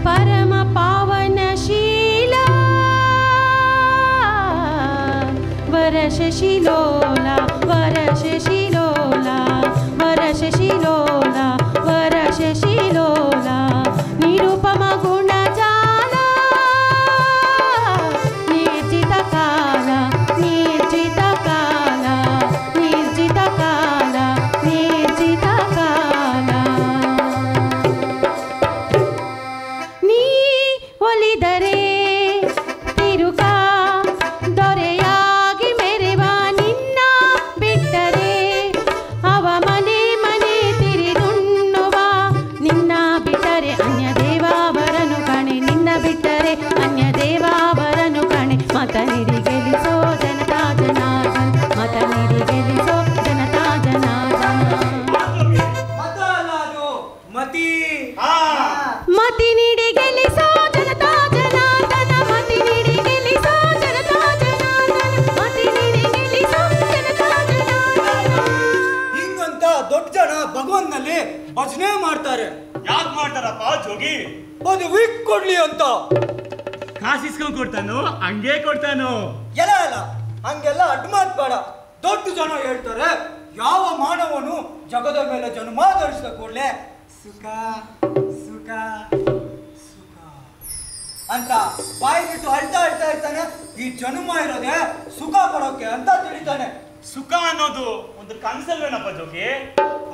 परम पावनशीला वरशशिलोला वरशशिलोला वरशशिलोला वरशशिलोला निरुपम गुणजाल निर्जित काल निर्जित काल निर्जित काल निर्जित काल ನೀ ಒಲಿದರೆ ತಿರುಗ ದೊರೆಯಾಗಿ ಮೆರೆವ ನಿನ್ನ ಬಿಟ್ಟರೆ ಅವ ಮನೆ ಮನೆ ತಿರಿದುಣ್ಣುವ ನಿನ್ನ ಬಿಟ್ಟರೆ ಅನ್ಯ ದೇವಾವರನು ಕಣೆ ನಿನ್ನ ಬಿಟ್ಟರೆ ಅನ್ಯ ದೇವಾವರನು ಕಣೆ ಮತ ನೀಡಿ ಗೆಲ್ಲಿಸೋ ಜನತಾ ಜನಾರ್ದನ ಮತ ನೀಡಿ ಗೆಲ್ಲಿಸೋ ಜನತಾ ಜನಾರ್ದನ ಮತಿ ನೀಡಿ ಗೆಲ್ಲಿಸೋ ಜನತಾ ಜನಾರ್ದನ ಮತಿ ನೀಡಿ ಗೆಲ್ಲಿಸೋ ಜನತಾ ಜನಾರ್ದನ ಮತಿ ನೀಡಿ ಗೆಲ್ಲಿಸೋ ಜನತಾ ಜನಾರ್ದನ ಹಿಂಗಂತ ದೊಡ್ಡ ಜನ ಭಗವಂತನಲ್ಲಿ ಭಜನೆ ಮಾಡ್ತಾರೆ. ಯಾಕೆ ಮಾಡ್ತಾರಪ್ಪ ಜೋಗಿ? ಅದು ವೀಕ್ ಕೊಡ್ಲಿ ಅಂತ. ಕಾಸಿಸ್ಕೊಂಡ್ ಕೊಡ್ತಾನೋ ಹಂಗೆ ಕೊಡ್ತಾನೋ? ಎಲ್ಲ ಅಲ್ಲ, ಹಂಗೆಲ್ಲ ಅಡ್ಮಾತ್ ಬೇಡ. ದೊಡ್ಡ ಜನ ಹೇಳ್ತಾರೆ, ಯಾವ ಮಾನವನು ಜಗದ ಮೇಲೆ ಜನ್ಮ ಧರಿಸಿದ ಕೂಡಲೇ ಸುಖ ಸುಖ ಸುಖ ಅಂತ ಬಾಯಿ ಬಿಟ್ಟು ಅಳ್ತಾ ಇರ್ತಾನೆ. ಈ ಜನ್ಮ ಇರೋದೆ ಸುಖ ಪಡೋಕೆ ಅಂತ ತಿಳಿತಾನೆ. ಸುಖ ಅನ್ನೋದು ಒಂದು ಕನ್ಸಲ್ವೇನಪ್ಪ ಜೋಗಿ?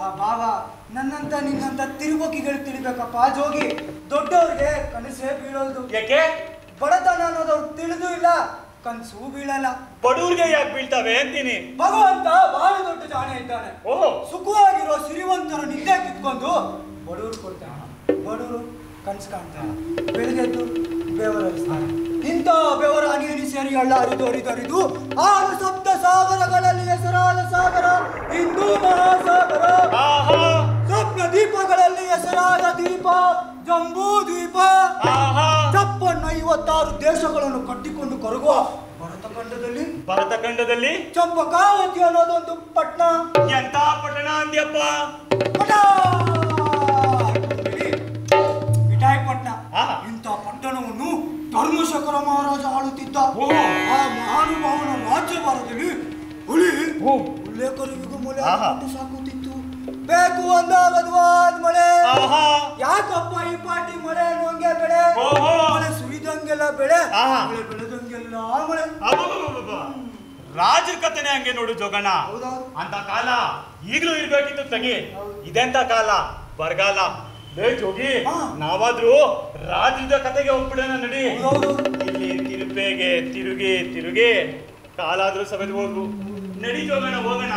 ಆ ಭಾವ ನನ್ನಂತ ನಿನ್ನಂತ ತಿರುಗೋಕಿಗಳು ತಿಳಿಬೇಕಪ್ಪ ಜೋಗಿ. ದೊಡ್ಡವ್ರಿಗೆ ಕನಸೇ ಬೀಳೋದು. ಯಾಕೆ? ಬಡತನ ಅನ್ನೋದವ್ರು ತಿಳಿದು ಇಲ್ಲ, ಕನಸು ಬೀಳಲ್ಲ. ಬಡವ್ರಿಗೆ ಯಾಕೆ ಬೀಳ್ತಾವೆ ಅಂತೀನಿ. ಭಗವಂತ ಬಹಳ ದೊಡ್ಡ ಜಾಣೆ ಇದ್ದಾನೆ. ಓಹೋ, ಸುಖವಾಗಿರೋ ಸಿರಿವಂತರ ನಿದ್ದೆ ಕಿತ್ಕೊಂಡು ಬಡವರು ಕೊಡ್ತಾನೆ. ಬಡವರು ಕನಸು ಕಾಣ್ತಾರೆ, ಬೆಳಗ್ಗೆದ್ದು ಬೆವರಿಸ್ತಾರೆ. ಇಂಥ ಬೆವರ ಹನಿಯನಿ ಸೇರಿ ಹಳ್ಳ ಹರಿದು ಹರಿದು ಹರಿದು 6 ಸಪ್ತ ಸಾಗರಗಳಲ್ಲಿ ಹೆಸರಾದ ಸಾಗರ ಹಿಂದೂ ಮಹಾಸಾಗರ. ಸ್ವಪ್ನ ದೀಪಗಳಲ್ಲಿ ಹೆಸರಾದ ದೀಪ ಜಂಬೂ ದ್ವೀಪ. 56 ದೇಶಗಳನ್ನು ಕಟ್ಟಿಕೊಂಡು ಕೊರಗುವ ಭರತಖಂಡದಲ್ಲಿ ಚಂಪಕಾವತಿ ಅನ್ನೋದೊಂದು ಪಟ್ಟಣ. ಎಂತ ಪಟ್ಟಣ ಅಂದ್ಯಪ್ಪ? ವಿಠಾಯಪಟ್ಟಣ. ಇಂಥ ಪಟ್ಟಣವನ್ನು ಧರ್ಮಶೇಖರ ಮಹಾರಾಜ ಆಳುತ್ತಿದ್ದ. ಆ ಮಹಾನುಭಾವನ ರಾಜ್ಯಭಾರದಲ್ಲಿ ಹುಲಿ ಉಲ್ಲೇಖರಿಗೂ ಮೂಲೆ ಸಾಕುತ್ತಿತ್ತು. ಬೇಕು ಅಂದಾಗದ್ವಾದ ಮಳೆ. ಯಾಕಪ್ಪ ಈ ಪಾಟಿ ಮಳೆ ಅನ್ನೋಂಗೆ ಬೆಳೆ? ಮಳೆ ಸುರಿದಂಗೆಲ್ಲ ಬೆಳೆ, ಮಳೆ ಬೆಳೆದಂಗೆಲ್ಲ ಮಳೆ. ರಾಜರ ಕಥೆನೆ ಹಂಗೆ ನೋಡು ಜೋಗಣ್ಣ. ಅಂತ ಕಾಲ ಈಗಲೂ ಇರ್ಬೇಕಿತ್ತು ತಗಿ. ಇದೆಂತ ಕಾಲ? ಬರಗಾಲ. ಲೇ ಜೋಗಿ, ನಾವಾದ್ರೂ ರಾಜ್ಯದ ಕತೆಗೆ ಹೋಗ್ಬಿಡೋಣ ನಡಿ. ಇಲ್ಲಿ ತಿರುಪೆಗೆ ತಿರುಗಿ ತಿರುಗಿ ಕಾಲಾದ್ರೂ ಸವೆದು ಹೋಗು. ನಡಿ ಜೋಗಣ್ಣ, ಹೋಗೋಣ.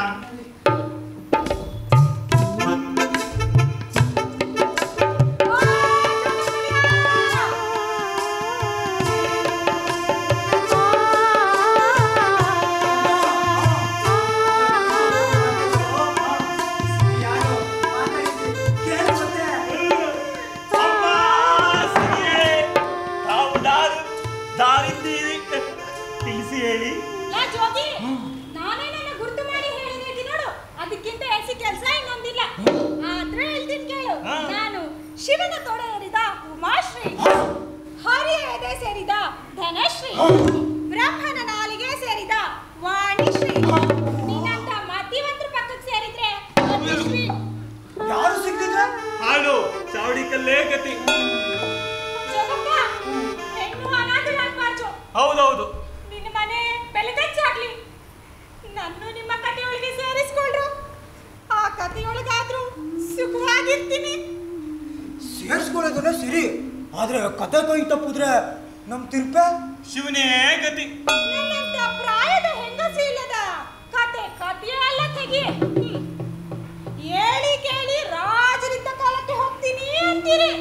ಶಿವನ ತೊಡೆ ಏರಿದ ಉಮಾಶ್ರೀ, ಹರಿಯ ಎದೆ ಸೇರಿದ ಧನಶ್ರೀ, ಬ್ರಹ್ಮನ ನಾಲಿಗೆ ಸೇರಿದ ವಾಣಿಶ್ರೀ. ನೀನಂತ ಮತಿವಂತರ ಪಕ್ಕಕ್ಕೆ ಸೇರಿದ್ರೆ ಮತಿಶ್ರೀ. ಯಾರು ಸಿಕ್ಕಿದ್ರೆ ಹಾಳು ಚಾವಡಿ ಕಲ್ಲೇ ಗತಿ. ಜೋಗಪ್ಪ, ಹೆಣ್ಣು ಅನಾಥಳಾಗ್ಬಾರ್ದು. ಹೌದೌದು. ನಿನ್ನ ಮನೆ ಬೆಳೆದಚ್ಚಾಗ್ಲಿ. ನನ್ನೂ ನಿಮ್ಮ ಕಥೆಯೊಳಗೆ ಸೇರಿಸ್ಕೊಳ್ರು. ಆ ಕಥೆಯೊಳಗಾದ್ರೂ ಸುಖವಾಗಿರ್ತೀನಿ. ಸೇರಿಸ್ಕೊಳ್ಳೋದನ್ನ ಸರಿ, ಆದ್ರೆ ಕತೆ ಕೈ ತಪ್ಪಿದ್ರೆ ನಮ್ ತಿರ್ಪೆ ಶಿವನೇ ಗತಿ. ನನ್ನಂತ ಪ್ರಾಯದ ಹೆಂಗಸು ಇಲ್ಲದ ಕತೆ ಕಥೆಯೇ ಅಲ್ಲ ತೆಗಿ. ಹೇಳಿ ಕೇಳಿ ರಾಜರಿದ್ದ ಕಾಲಕ್ಕೆ ಹೋಗ್ತೀನಿ ಅಂತೀರಿ.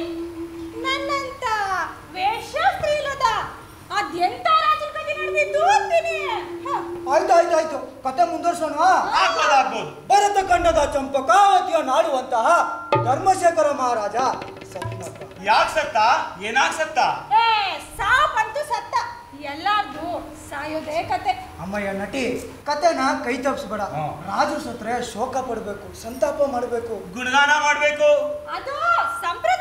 ನನ್ನಂತ ವೇಷಾಸ್ತ್ರೀ ಇಲ್ಲದ ಅದೆಂತ ರಾಜರ ಕಥೆ ನಡೆದಿದ್ದು ಅಂತೀನಿ. ಆಯ್ತು ಕತೆ ಮುಂದುವರ್ಸೋಣ. ಭರತ ಖಂಡದ ಚಂಪಕಾವತಿಯ ನಾಡುವಂತಹ ಧರ್ಮಶೇಖರ ಮಹಾರಾಜ ಸತ್ನಪ್ಪ. ಯಾಕೆ ಸತ್ತ? ಏನಾಗ್ ಸತ್ತ? ಸಾಪಂತೂ ಸತ್ತ. ಎಲ್ಲಾರ್ದು ಸಾಯೋದೇ ಕತೆ. ಅಮ್ಮಯ್ಯ ನಟಿ, ಕತೆನ ಕೈ ತಪ್ಪಿಸ್ಬೇಡ. ರಾಜರು ಸತ್ರೆ ಶೋಕ ಪಡ್ಬೇಕು, ಸಂತಾಪ ಮಾಡ್ಬೇಕು, ಗುಣಗಾನ ಮಾಡ್ಬೇಕು. ಅದು ಸಂಪ್ರದಾಯ.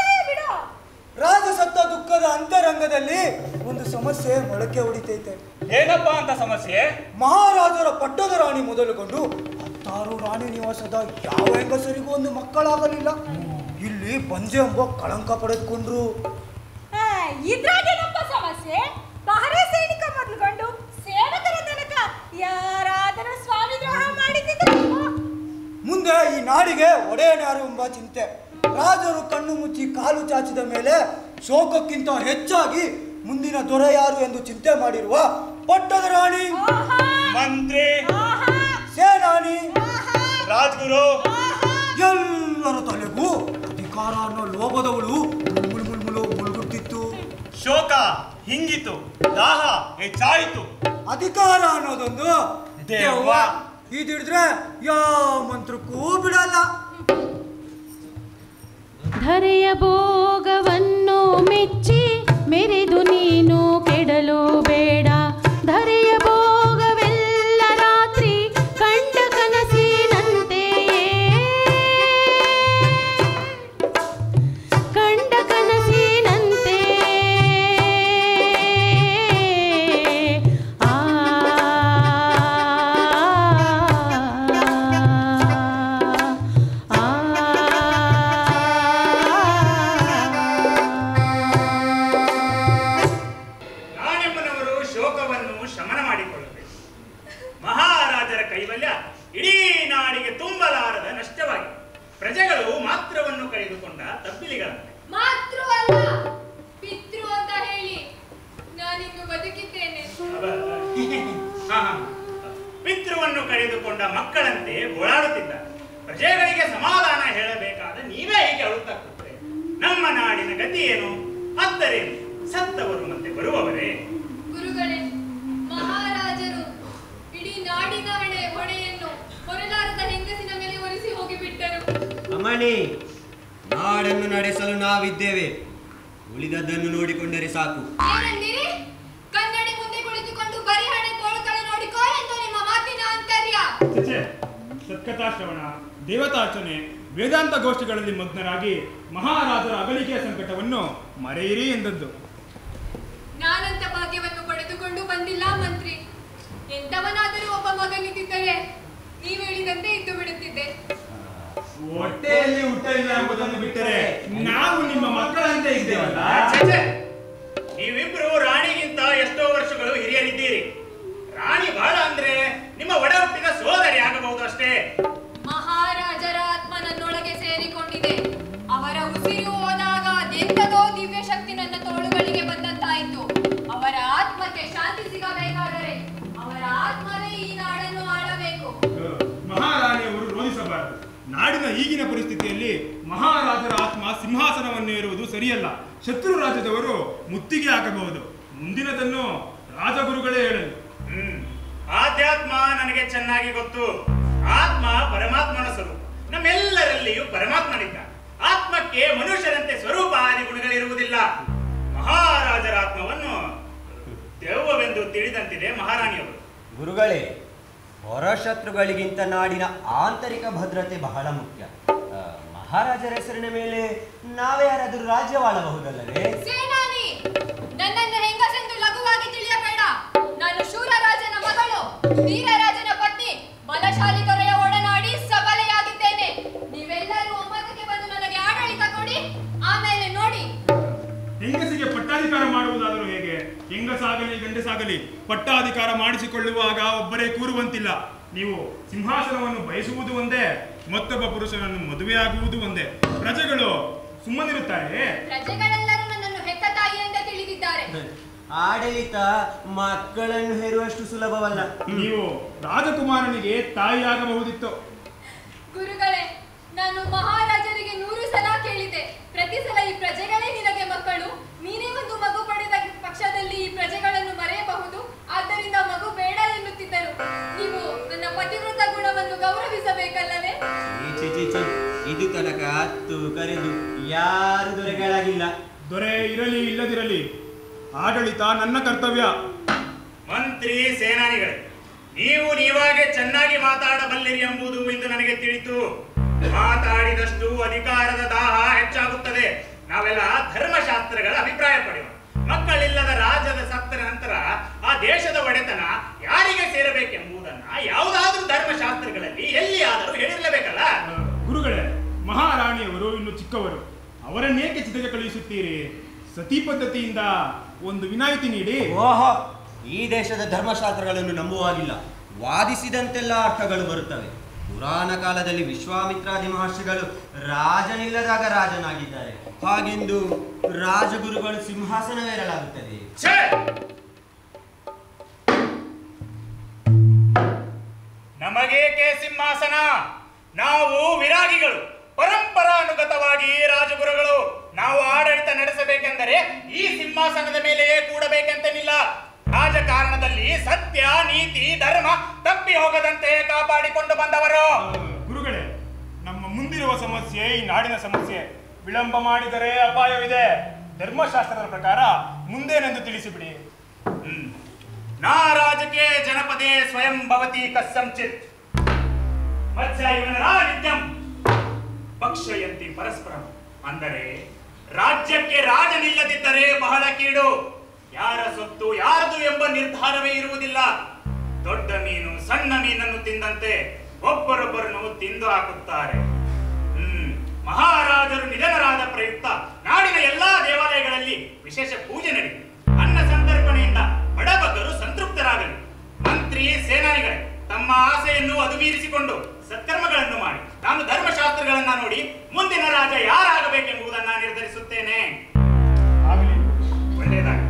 ಮನದ ಅಂತರಂಗದಲ್ಲಿ ಒಂದು ಸಮಸ್ಯೆ ಮೊಳಕೆ ಹೊಡಿತೈತೆ. ಏನಪ್ಪಾ ಅಂತ ಸಮಸ್ಯೆ? ಮಹಾರಾಜರ ಪಟ್ಟದ ರಾಣಿ ಮೊದಲುಗೊಂಡು 16 ರಾಣಿ ನಿವಾಸದ ಯಾವ ಹೆಂಗಸರಿಗೂ ಒಂದು ಮಕ್ಕಳಾಗಲಿಲ್ಲ. ಇಲ್ಲಿ ಬಂಜೆ ಎಂಬ ಕಳಂಕ ಪಡೆದುಕೊಂಡ್ರು. ಇದ್ರಾಗೇನಪ್ಪ ಸಮಸ್ಯೆ? ಬಹರೆ ಸೈನಿಕ ಮೊದಲುಗೊಂಡು ಸೇವಕರ ತನಕ ಯಾರಾದರೂ ಸ್ವಾಮಿ ದ್ರೋಹ ಮಾಡಿದ್ರು. ಮುಂದೆ ಈ ನಾಡಿಗೆ ಒಡೆಯನಾರು ಎಂಬ ಚಿಂತೆ. ರಾಜರು ಕಣ್ಣು ಮುಚ್ಚಿ ಕಾಲು ಚಾಚಿದ ಮೇಲೆ ಶೋಕಕ್ಕಿಂತ ಹೆಚ್ಚಾಗಿ ಮುಂದಿನ ದೊರೆ ಯಾರು ಎಂದು ಚಿಂತೆ ಮಾಡಿರುವ ಪಟ್ಟದ ರಾಣಿ, ಮಂತ್ರಿ, ಸೇನಾನಿ, ರಾಜ್ಗುರು ಎಲ್ಲರ ತಲೆಗೂ ಅಧಿಕಾರ ಅನ್ನೋ ಲೋಭದವಳು ಮುಳುಗುತ್ತಿತ್ತು. ಶೋಕ ಹಿಂಗಿತು, ದಾಹ ಹೆಚ್ಚಾಯಿತು. ಅಧಿಕಾರ ಅನ್ನೋದೊಂದು ದೆವ್ವ. ಇದಿಡಿದ್ರೆ ಯಾವ ಮಂತ್ರಕ್ಕೂ ಬಿಡಲ್ಲ. ಧರೆಯ ಭೋಗವನ್ನು ಮೆಚ್ಚಿ ಮೆರೆದು ನೀನು ಕೆಡಲು ಬೇಡ. ಧರೆಯ ಭೋಗವೆಲ್ಲ ರಾತ್ರಿ ಕಂಡ ಕನಸಿನಂತೆಯೇ, ಕಂಡ ಕನಸಿನಂತೆ. ಆ ಪ್ರಜೆಗಳು ಮಾತ್ರವನ್ನು ಕಳೆದುಕೊಂಡ ತಬ್ಬಿಲಿಗಳಂತೆ. ಮಾತ್ರವಲ್ಲ, ಪಿತೃ ಅಂತ ಹೇಳಿ ನಾನಿನ್ನು ಬದುಕಿದ್ದೇನೆ. ಪಿತೃವನ್ನು ಕಳೆದುಕೊಂಡ ಮಕ್ಕಳಂತೆ ಓಡಾಡುತ್ತಿದ್ದ ಪ್ರಜೆಗಳಿಗೆ ಸಮಾಧಾನ ಹೇಳಬೇಕಾದ ನೀವೇ ಹೀಗೆ ಅಳುತ್ತಾ ಕೂತ್ರೆ ನಮ್ಮ ನಾಡಿನ ಗತಿ ಏನು? ಅತ್ತರೇನು? ಸತ್ತವರು ಮತ್ತೆ ಬರುವವರೇ? ಗುರುಗಳೇ, ಮಹಾರಾಜರು ಇಡೀ ನಾಡಿನ ಹೊಣೆಯನ್ನು ಹೊರಲಾರದ ಹೆಂಗಸಿನ ಮೇಲೆ ಒರೆಸಿ ಹೋಗಿಬಿಟ್ಟರು. ಅಮ್ಮಣಿ, ನಾಡನ್ನು ನಡೆಸಲು ನಾವಿದ್ದೇವೆ, ಉಳಿದದ್ದನ್ನು ನೋಡಿಕೊಂಡರೆ ಸಾಕು. ಏನಂದಿರಿ? ಕನ್ನಡಿ ಮುಂದೆ ಕುಳಿತುಕೊಂಡು ಬರೀ ಹಣೆ ತೋಳುಗಳು ನೋಡಿಕೋ ಎಂದು ನಿಮ್ಮ ಮಾತಿನ ಆಂತರ್ಯ. ಸತ್ಕಥಾ ಶ್ರವಣ, ದೇವತಾರ್ಚನೆ, ವೇದಾಂತ ಗೋಷ್ಠಿಗಳಲ್ಲಿ ಮಗ್ನರಾಗಿ ಮಹಾರಾಜರ ಅಗಲಿಕೆಯ ಸಂಕಟವನ್ನು ಮರೆಯಿರಿ ಎಂದದ್ದು. ನಾನಂತ ಭಾಗ್ಯವನ್ನು ಪಡೆದುಕೊಂಡು ಬಂದಿಲ್ಲ ಮಂತ್ರಿ. ಎಂತವನಾದರೂ ಒಬ್ಬ ಮಗನಿದ್ದರೆ ನೀವು ಹೇಳಿದಂತೆ ಇದ್ದು ಬಿಡುತ್ತಿದ್ದೆ. ಹೊಟ್ಟೆಯಲ್ಲಿ ಹುಟ್ಟಲಿಲ್ಲ ಎಂಬುದನ್ನು ಬಿಟ್ಟರೆ ನಾವು ನಿಮ್ಮ ಮಕ್ಕಳಂತೆ ಇದ್ದೇವಲ್ಲ. ನೀವಿಬ್ರು ರಾಣಿಗಿಂತ ಎಷ್ಟೋ ವರ್ಷಗಳು ಹಿರಿಯರಿದ್ದೀರಿ. ರಾಣಿ ಬಹಳ ಅಂದ್ರೆ ನಿಮ್ಮ ಒಡ ಹುಟ್ಟಿದ ಸೋದರಿ ಆಗಬಹುದು ಅಷ್ಟೇ. ಮಹಾರಾಜರ ಆತ್ಮ ನನ್ನೊಳಗೆ ಸೇರಿಕೊಂಡಿದೆ. ಅವರ ಉಸಿರು ಹೋದಾಗ ಅದೆಂತದೋ ದಿವ್ಯ ಶಕ್ತಿ ನನ್ನ ತೋಳುಗಳಿಗೆ ಬಂದಂತಾಯಿತು. ಅವರ ಆತ್ಮಕ್ಕೆ ಶಾಂತಿ ಸಿಗಬೇಕಾದರೆ ಅವರ ಆತ್ಮವೇ ಈ ನಾಡನ್ನು ಆಳಬೇಕು. ಮಹಾರಾಣಿಯವರು ರೋಧಿಸಬಾರದು. ನಾಡಿನ ಈಗಿನ ಪರಿಸ್ಥಿತಿಯಲ್ಲಿ ಮಹಾರಾಜರ ಆತ್ಮ ಸಿಂಹಾಸನವನ್ನು ಏರುವುದು ಸರಿಯಲ್ಲ. ಶತ್ರು ರಾಜ್ಯದವರು ಮುತ್ತಿಗೆ ಹಾಕಬಹುದು. ಮುಂದಿನದನ್ನು ರಾಜಗುರುಗಳೇ ಹೇಳಲು. ಆಧ್ಯಾತ್ಮ ನನಗೆ ಚೆನ್ನಾಗಿ ಗೊತ್ತು. ಆತ್ಮ ಪರಮಾತ್ಮನ ಸ್ವರೂಪ. ನಮ್ಮೆಲ್ಲರಲ್ಲಿಯೂ ಪರಮಾತ್ಮನಿದ್ದ. ಆತ್ಮಕ್ಕೆ ಮನುಷ್ಯರಂತೆ ಸ್ವರೂಪ ಆದಿ ಗುಣಗಳಿರುವುದಿಲ್ಲ. ಮಹಾರಾಜರ ಆತ್ಮವನ್ನು ದೆವ್ವವೆಂದು ತಿಳಿದಂತಿದೆ ಮಹಾರಾಣಿಯವರು. ಗುರುಗಳೇ, ಹೊರಶತ್ರುಗಳಿಗಿಂತ ನಾಡಿನ ಆಂತರಿಕ ಭದ್ರತೆ ಬಹಳ ಮುಖ್ಯ. ಮಹಾರಾಜರ ಹೆಸರಿನ ಮೇಲೆ ನಾವೇ ಯಾರಾದರೂ ರಾಜ್ಯವಾಳಬಹುದಲ್ಲವೇ? ಸೇನಾನಿ, ನನ್ನನ್ನು ಹೆಂಗಸೆಂದು ಲಘುವಾಗಿ ತಿಳಿಯಬೇಡ. ನಾನು ಶೂರರಾಜನ ಮಗಳು, ವೀರರಾಜನ ಪತ್ನಿ, ಬಲಶಾಲಿ ದೊರೆಯ ಒಡನಾಡಿ ಸಬಲೆಯಾಗಿದ್ದೇನೆ. ನೀವೆಲ್ಲರೂ ಒಮ್ಮತಕ್ಕೆ ಬಂದು ನನಗೆ ಆಡಳಿತ ಕೊಡಿ, ಆಮೇಲೆ ನೋಡಿ. ಹೆಂಗಸಿಗೆ ಪಟ್ಟಾಧಿಕಾರ ಮಾಡುವುದಾದರೂ ಹೇಗೆ? ಹೆಂಗಸಾಗಲಿ ಗಂಡಸಾಗಲಿ ಪಟ್ಟಾಧಿಕಾರ ಮಾಡಿಸಿಕೊಳ್ಳುವಾಗ ಒಬ್ಬರೇ ಕೂರುವಂತಿಲ್ಲ. ನೀವು ಸಿಂಹಾಸನವನ್ನು ಬಯಸುವುದು ಒಂದೇ, ಮತ್ತೊಬ್ಬ ಪುರುಷನನ್ನು ಮದುವೆಯಾಗುವುದು ಒಂದೇ. ಪ್ರಜೆಗಳು ಸುಮ್ಮನಿರುತ್ತಾರೆ? ಪ್ರಜೆಗಳೆಲ್ಲರೂ ನನ್ನನ್ನು ಹೆತ್ತ ತಾಯಿಯಿಂದ ತಿಳಿದಿದ್ದಾರೆ. ಆಡಳಿತ ಮಕ್ಕಳನ್ನು ಹೇರುವಷ್ಟು ಸುಲಭವಲ್ಲ. ನೀವು ರಾಜಕುಮಾರನಿಗೆ ತಾಯಿಯಾಗಬಹುದಿತ್ತು. ಗುರುಗಳೇ, ನಾನು ಮಹಾರಾಜರಿಗೆ 100 ಸಲ ಕೇಳಿದೆ. ಪ್ರತಿ ಸಲ ಈ ಪ್ರಜೆಗಳೇ ನಿನಗೆ ಮಕ್ಕಳು, ನೀನೇ ಒಂದು ಮಗು ಪಡೆದ ಪಕ್ಷದಲ್ಲಿ ಈ ಪ್ರಜೆಗಳನ್ನು ಮರೆಯಬಹುದು, ಆದ್ದರಿಂದ ಮಗು ಬೇಡ ಎನ್ನುತ್ತಿದ್ದರು. ನೀವು ನನ್ನ ಪತಿವ್ರತ ಗುಣವನ್ನು ಗೌರವಿಸಬೇಕಲ್ಲವೇ? ಇದು ತನಕ ಹತ್ತು ಕರೆದು ಯಾರು ದೊರೆಗಳಾಗಿಲ್ಲ. ದೊರೆ ಇರಲಿ ಇಲ್ಲದಿರಲಿ, ಆಡಳಿತ ನನ್ನ ಕರ್ತವ್ಯ. ಮಂತ್ರಿ, ಸೇನಾನಿಗಳೇ, ನೀವು ನೀವಾಗೆ ಚೆನ್ನಾಗಿ ಮಾತಾಡಬಲ್ಲಿರಿ ಎಂಬುದು ಇಂದು ನನಗೆ ತಿಳಿತು. ಮಾತಾಡಿದಷ್ಟು ಅಧಿಕಾರದ ದಾಹ ಹೆಚ್ಚಾಗುತ್ತದೆ. ನಾವೆಲ್ಲ ಧರ್ಮಶಾಸ್ತ್ರಗಳ ಅಭಿಪ್ರಾಯ ಪಡೆಯೋಣ. ದೇಶದ ಒಡೆತನ ಯಾರಿಗೆ ಸೇರಬೇಕೆಂಬುದನ್ನ ಯಾವುದಾದ್ರೂ ಧರ್ಮಶಾಸ್ತ್ರಗಳಲ್ಲಿ ಎಲ್ಲಿಯಾದರೂ ಹೇಳಿರಲೇಬೇಕಲ್ಲ. ಗುರುಗಳೇ, ಮಹಾರಾಣಿಯವರು ಇನ್ನು ಚಿಕ್ಕವರು, ಅವರನ್ನೇಕೆ ಚಿತೆಗೆ ಕಳುಹಿಸುತ್ತೀರಿ? ಸತಿ ಪದ್ಧತಿಯಿಂದ ಒಂದು ವಿನಾಯಿತಿ ನೀಡಿ. ಓಹೋ, ಈ ದೇಶದ ಧರ್ಮಶಾಸ್ತ್ರಗಳನ್ನು ನಂಬುವಾಗಿಲ್ಲ. ವಾದಿಸಿದಂತೆಲ್ಲ ಅರ್ಥಗಳು ಬರುತ್ತವೆ. ಪುರಾಣ ಕಾಲದಲ್ಲಿ ವಿಶ್ವಾಮಿತ್ರಾದಿ ಮಹರ್ಷಿಗಳು ರಾಜನಿಲ್ಲದಾಗ ರಾಜನಾಗಿದ್ದಾರೆ. ಹಾಗೆಂದು ರಾಜಗುರುಗಳು ಸಿಂಹಾಸನವೇರಲಾಗುತ್ತದೆ? ನಮಗೇಕೆ ಸಿಂಹಾಸನ? ನಾವು ವಿರಾಗಿಗಳು, ಪರಂಪರಾನುಗತವಾಗಿ ರಾಜಗುರುಗಳು. ನಾವು ಆಡಳಿತ ನಡೆಸಬೇಕೆಂದರೆ ಈ ಸಿಂಹಾಸನದ ಮೇಲೆಯೇ ಕೂಡಬೇಕೆಂತೇನಿಲ್ಲ. ರಾಜಕಾರಣದಲ್ಲಿ ಸತ್ಯ, ನೀತಿ, ಧರ್ಮ ತಪ್ಪಿ ಹೋಗದಂತೆ ಕಾಪಾಡಿಕೊಂಡು ಬಂದವರು. ಗುರುಗಳೇ, ನಮ್ಮ ಮುಂದಿರುವ ಸಮಸ್ಯೆ ಈ ನಾಡಿನ ಸಮಸ್ಯೆ. ವಿಳಂಬ ಮಾಡಿದರೆ ಅಪಾಯವಿದೆ. ಧರ್ಮಶಾಸ್ತ್ರದ ಪ್ರಕಾರ ಮುಂದೇನೆಂದು ತಿಳಿಸಿಬಿಡಿ. ನಾ ರಾಜಕೀಯ ಜನಪದೇ ಸ್ವಯಂ ಭವತಿ ಕಸ್ಸಂಚಿತ್ ಮತ್ಸ್ಯಾಯುನರ ನಿತ್ಯಂ ಪಕ್ಷಯಂತಿ ಪರಸ್ಪರಂ. ಅಂದರೆ ರಾಜ್ಯಕ್ಕೆ ರಾಜನಿಲ್ಲದಿದ್ದರೆ ಬಹಳ ಕೀಡು. ಯಾರ ಸೊತ್ತು ಯಾರದು ಎಂಬ ನಿರ್ಧಾರವೇ ಇರುವುದಿಲ್ಲ. ದೊಡ್ಡ ಮೀನು ಸಣ್ಣ ಮೀನನ್ನು ತಿಂದಂತೆ ಒಬ್ಬರೊಬ್ಬರನ್ನು ತಿಂದು ಹಾಕುತ್ತಾರೆ. ಮಹಾರಾಜರು ನಿಧನರಾದ ಪ್ರಯುಕ್ತ ನಾಡಿನ ಎಲ್ಲಾ ದೇವಾಲಯಗಳಲ್ಲಿ ವಿಶೇಷ ಪೂಜೆ ನಡೆಯಿತು. ಅನ್ನ ಸಂತರ್ಪಣೆಯಿಂದ ಬಡಬಗ್ಗರು ಸಂತೃಪ್ತರಾಗಲಿ. ಮಂತ್ರಿ ಸೇನಾನಿಗಳೇ ತಮ್ಮ ಆಸೆಯನ್ನು ಅದು ಮೀರಿಸಿಕೊಂಡು ಸತ್ಕರ್ಮಗಳನ್ನು ಮಾಡಿ ನಾನು ಧರ್ಮಶಾಸ್ತ್ರಗಳನ್ನ ನೋಡಿ ಮುಂದಿನ ರಾಜ ಯಾರಾಗಬೇಕೆಂಬುದನ್ನ ನಿರ್ಧರಿಸುತ್ತೇನೆ. ಒಳ್ಳೆಯದಾಗಿ.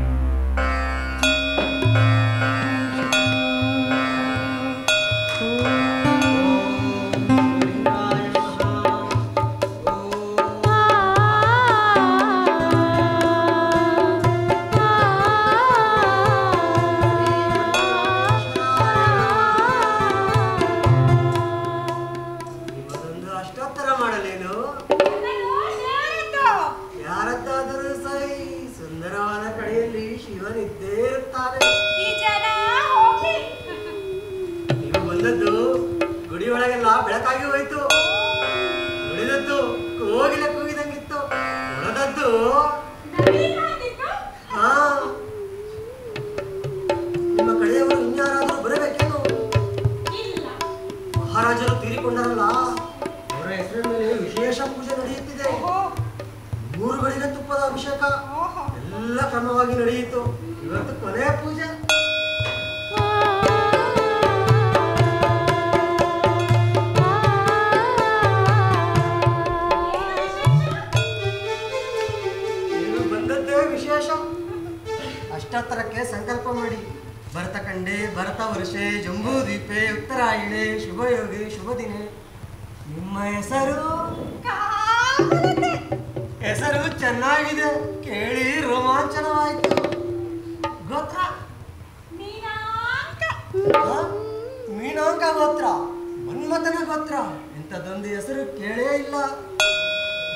ಬೆಳಕಾಗಿ ಹೋಯ್ತು. ನುಡಿದದ್ದು ಕೋಗಿಲ ಕೂಗಿದಂಗಿತ್ತು. ಉಳದದ್ದು ನಿಮ್ಮ ಕಡೆಯವರು ಇನ್ಯಾರಾದ್ರೂ ಬರಬೇಕೇನು? ಮಹಾರಾಜರು ತೀರಿಕೊಂಡರಲ್ಲ, ಅವರ ಹೆಸರಿನ ಮೇಲೆ ವಿಶೇಷ ಪೂಜೆ ನಡೆಯುತ್ತಿದೆ. 3 ಗಳಿಗೆ ತುಪ್ಪದ ಅಭಿಷೇಕ ಎಲ್ಲ ಕ್ರಮವಾಗಿ ನಡೆಯಿತು. ಇವತ್ತು ಕೊನೆಯ ಪೂಜೆ. ಅಷ್ಟೋತ್ತರಕ್ಕೆ ಸಂಕಲ್ಪ ಮಾಡಿ ಭರತ ಕಂಡೆ ಭರತ ವರ್ಷೆ ಜಂಬೂ ದ್ವೀಪೆ ಉತ್ತರಾಯಣೆ ಶುಭಯೋಗಿ ಶುಭ ದಿನೆ. ನಿಮ್ಮ ಹೆಸರು ಚೆನ್ನಾಗಿದೆ, ಕೇಳಿ ರೋಮಾಂಚನವಾಯಿತು. ಗೋತ್ರ ಮೀನಾಂಕ ಗೋತ್ರ, ಮನ್ಮಥನ ಗೋತ್ರ. ಇಂಥದ್ದೊಂದು ಹೆಸರು ಕೇಳೇ ಇಲ್ಲ.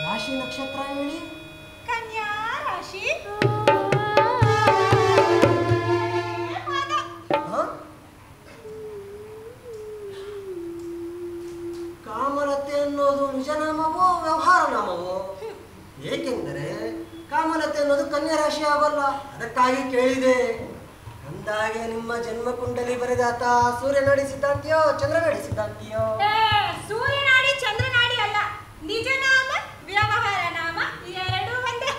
ರಾಶಿ ನಕ್ಷತ್ರ ಹೇಳಿ. ಕನ್ಯಾ ರಾಶಿ. ಕಾಮಲತೆ ಅನ್ನೋದು ನಿಜ ನಾಮವೋ ವ್ಯವಹಾರ ನಾಮವೋ? ಏಕೆಂದರೆ ಕಾಮಲತೆ ಅನ್ನೋದು ಕನ್ಯಾ ರಾಶಿ ಆಗೋಲ್ಲ, ಅದಕ್ಕಾಗಿ ಕೇಳಿದೆ. ಅಂದಾಗೆ ನಿಮ್ಮ ಜನ್ಮ ಕುಂಡಲಿ ಬರೆದಾತ ಸೂರ್ಯನಾಡಿ ಸಿದ್ಧಾಂತಿಯೋ ಚಂದ್ರನಾಡಿ ಸಿದ್ಧಾಂತಿಯೋ? ಸೂರ್ಯನಾಡಿ ಚಂದ್ರನಾಡಿ ಅಲ್ಲ, ನಿಜ ನಾಮ ವ್ಯವಹಾರ ನಾಮ ಎರಡೂ ಒಂದೇ.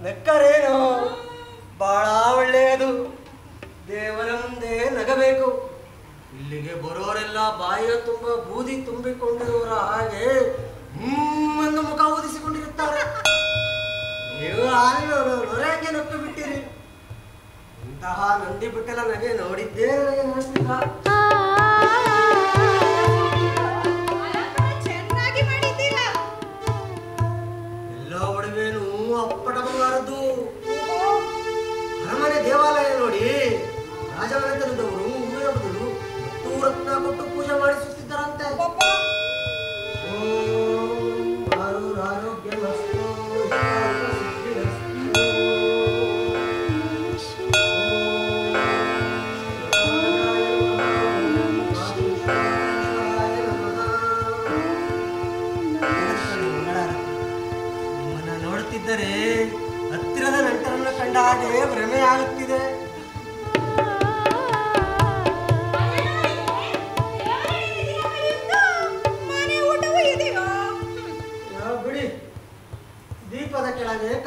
ನಕ್ಕರೇನು? ಬಹಳ ಒಳ್ಳೆಯದು. ದೇವರ ಮುಂದೆ ನಗಬೇಕು. ಇಲ್ಲಿಗೆ ಬರೋರೆಲ್ಲ ಬಾಯಿಯ ತುಂಬ ಬೂದಿ ತುಂಬಿಕೊಂಡಿರುವವರ ಹಾಗೆ ಎಂದು ಮುಖ ಊದಿಸಿಕೊಂಡಿರುತ್ತಾರೆ. ನೀವು ನೊರೆಗೆ ನಕ್ಕು ಬಿಟ್ಟಿರಿ. ಇಂತಹ ನಂದಿ ಬಿಟ್ಟಲ ನಗೆ ನೋಡಿದ್ದೇ ನನಗೆ ಅನಿಸ್ತಿಲ್ಲ. ಚೆನ್ನಾಗಿ ಮಾಡಿದ್ದೀರಾ. ಎಲ್ಲ ಒಡವೇನು ಅಪ್ಪಟಬಾರದು. ಅರಮನೆ ದೇವಾಲಯ ನೋಡಿ, ರಾಜಮನೆತನದವರು ಹೂವಿನ ಮತ್ತು ರತ್ನ ಕೊಟ್ಟು ಪೂಜೆ ಮಾಡಿಸುತ್ತಿದ್ದರಂತೆ. ಆರೋಗ್ಯಮಸ್ತು ನಿಮ್ಮನ್ನ ನೋಡುತ್ತಿದ್ದರೆ ಹತ್ತಿರದ ನಂಟರನ್ನು ಕಂಡ ಹಾಗೆ ಭ್ರಮೆ ಆಗುತ್ತಿದೆ.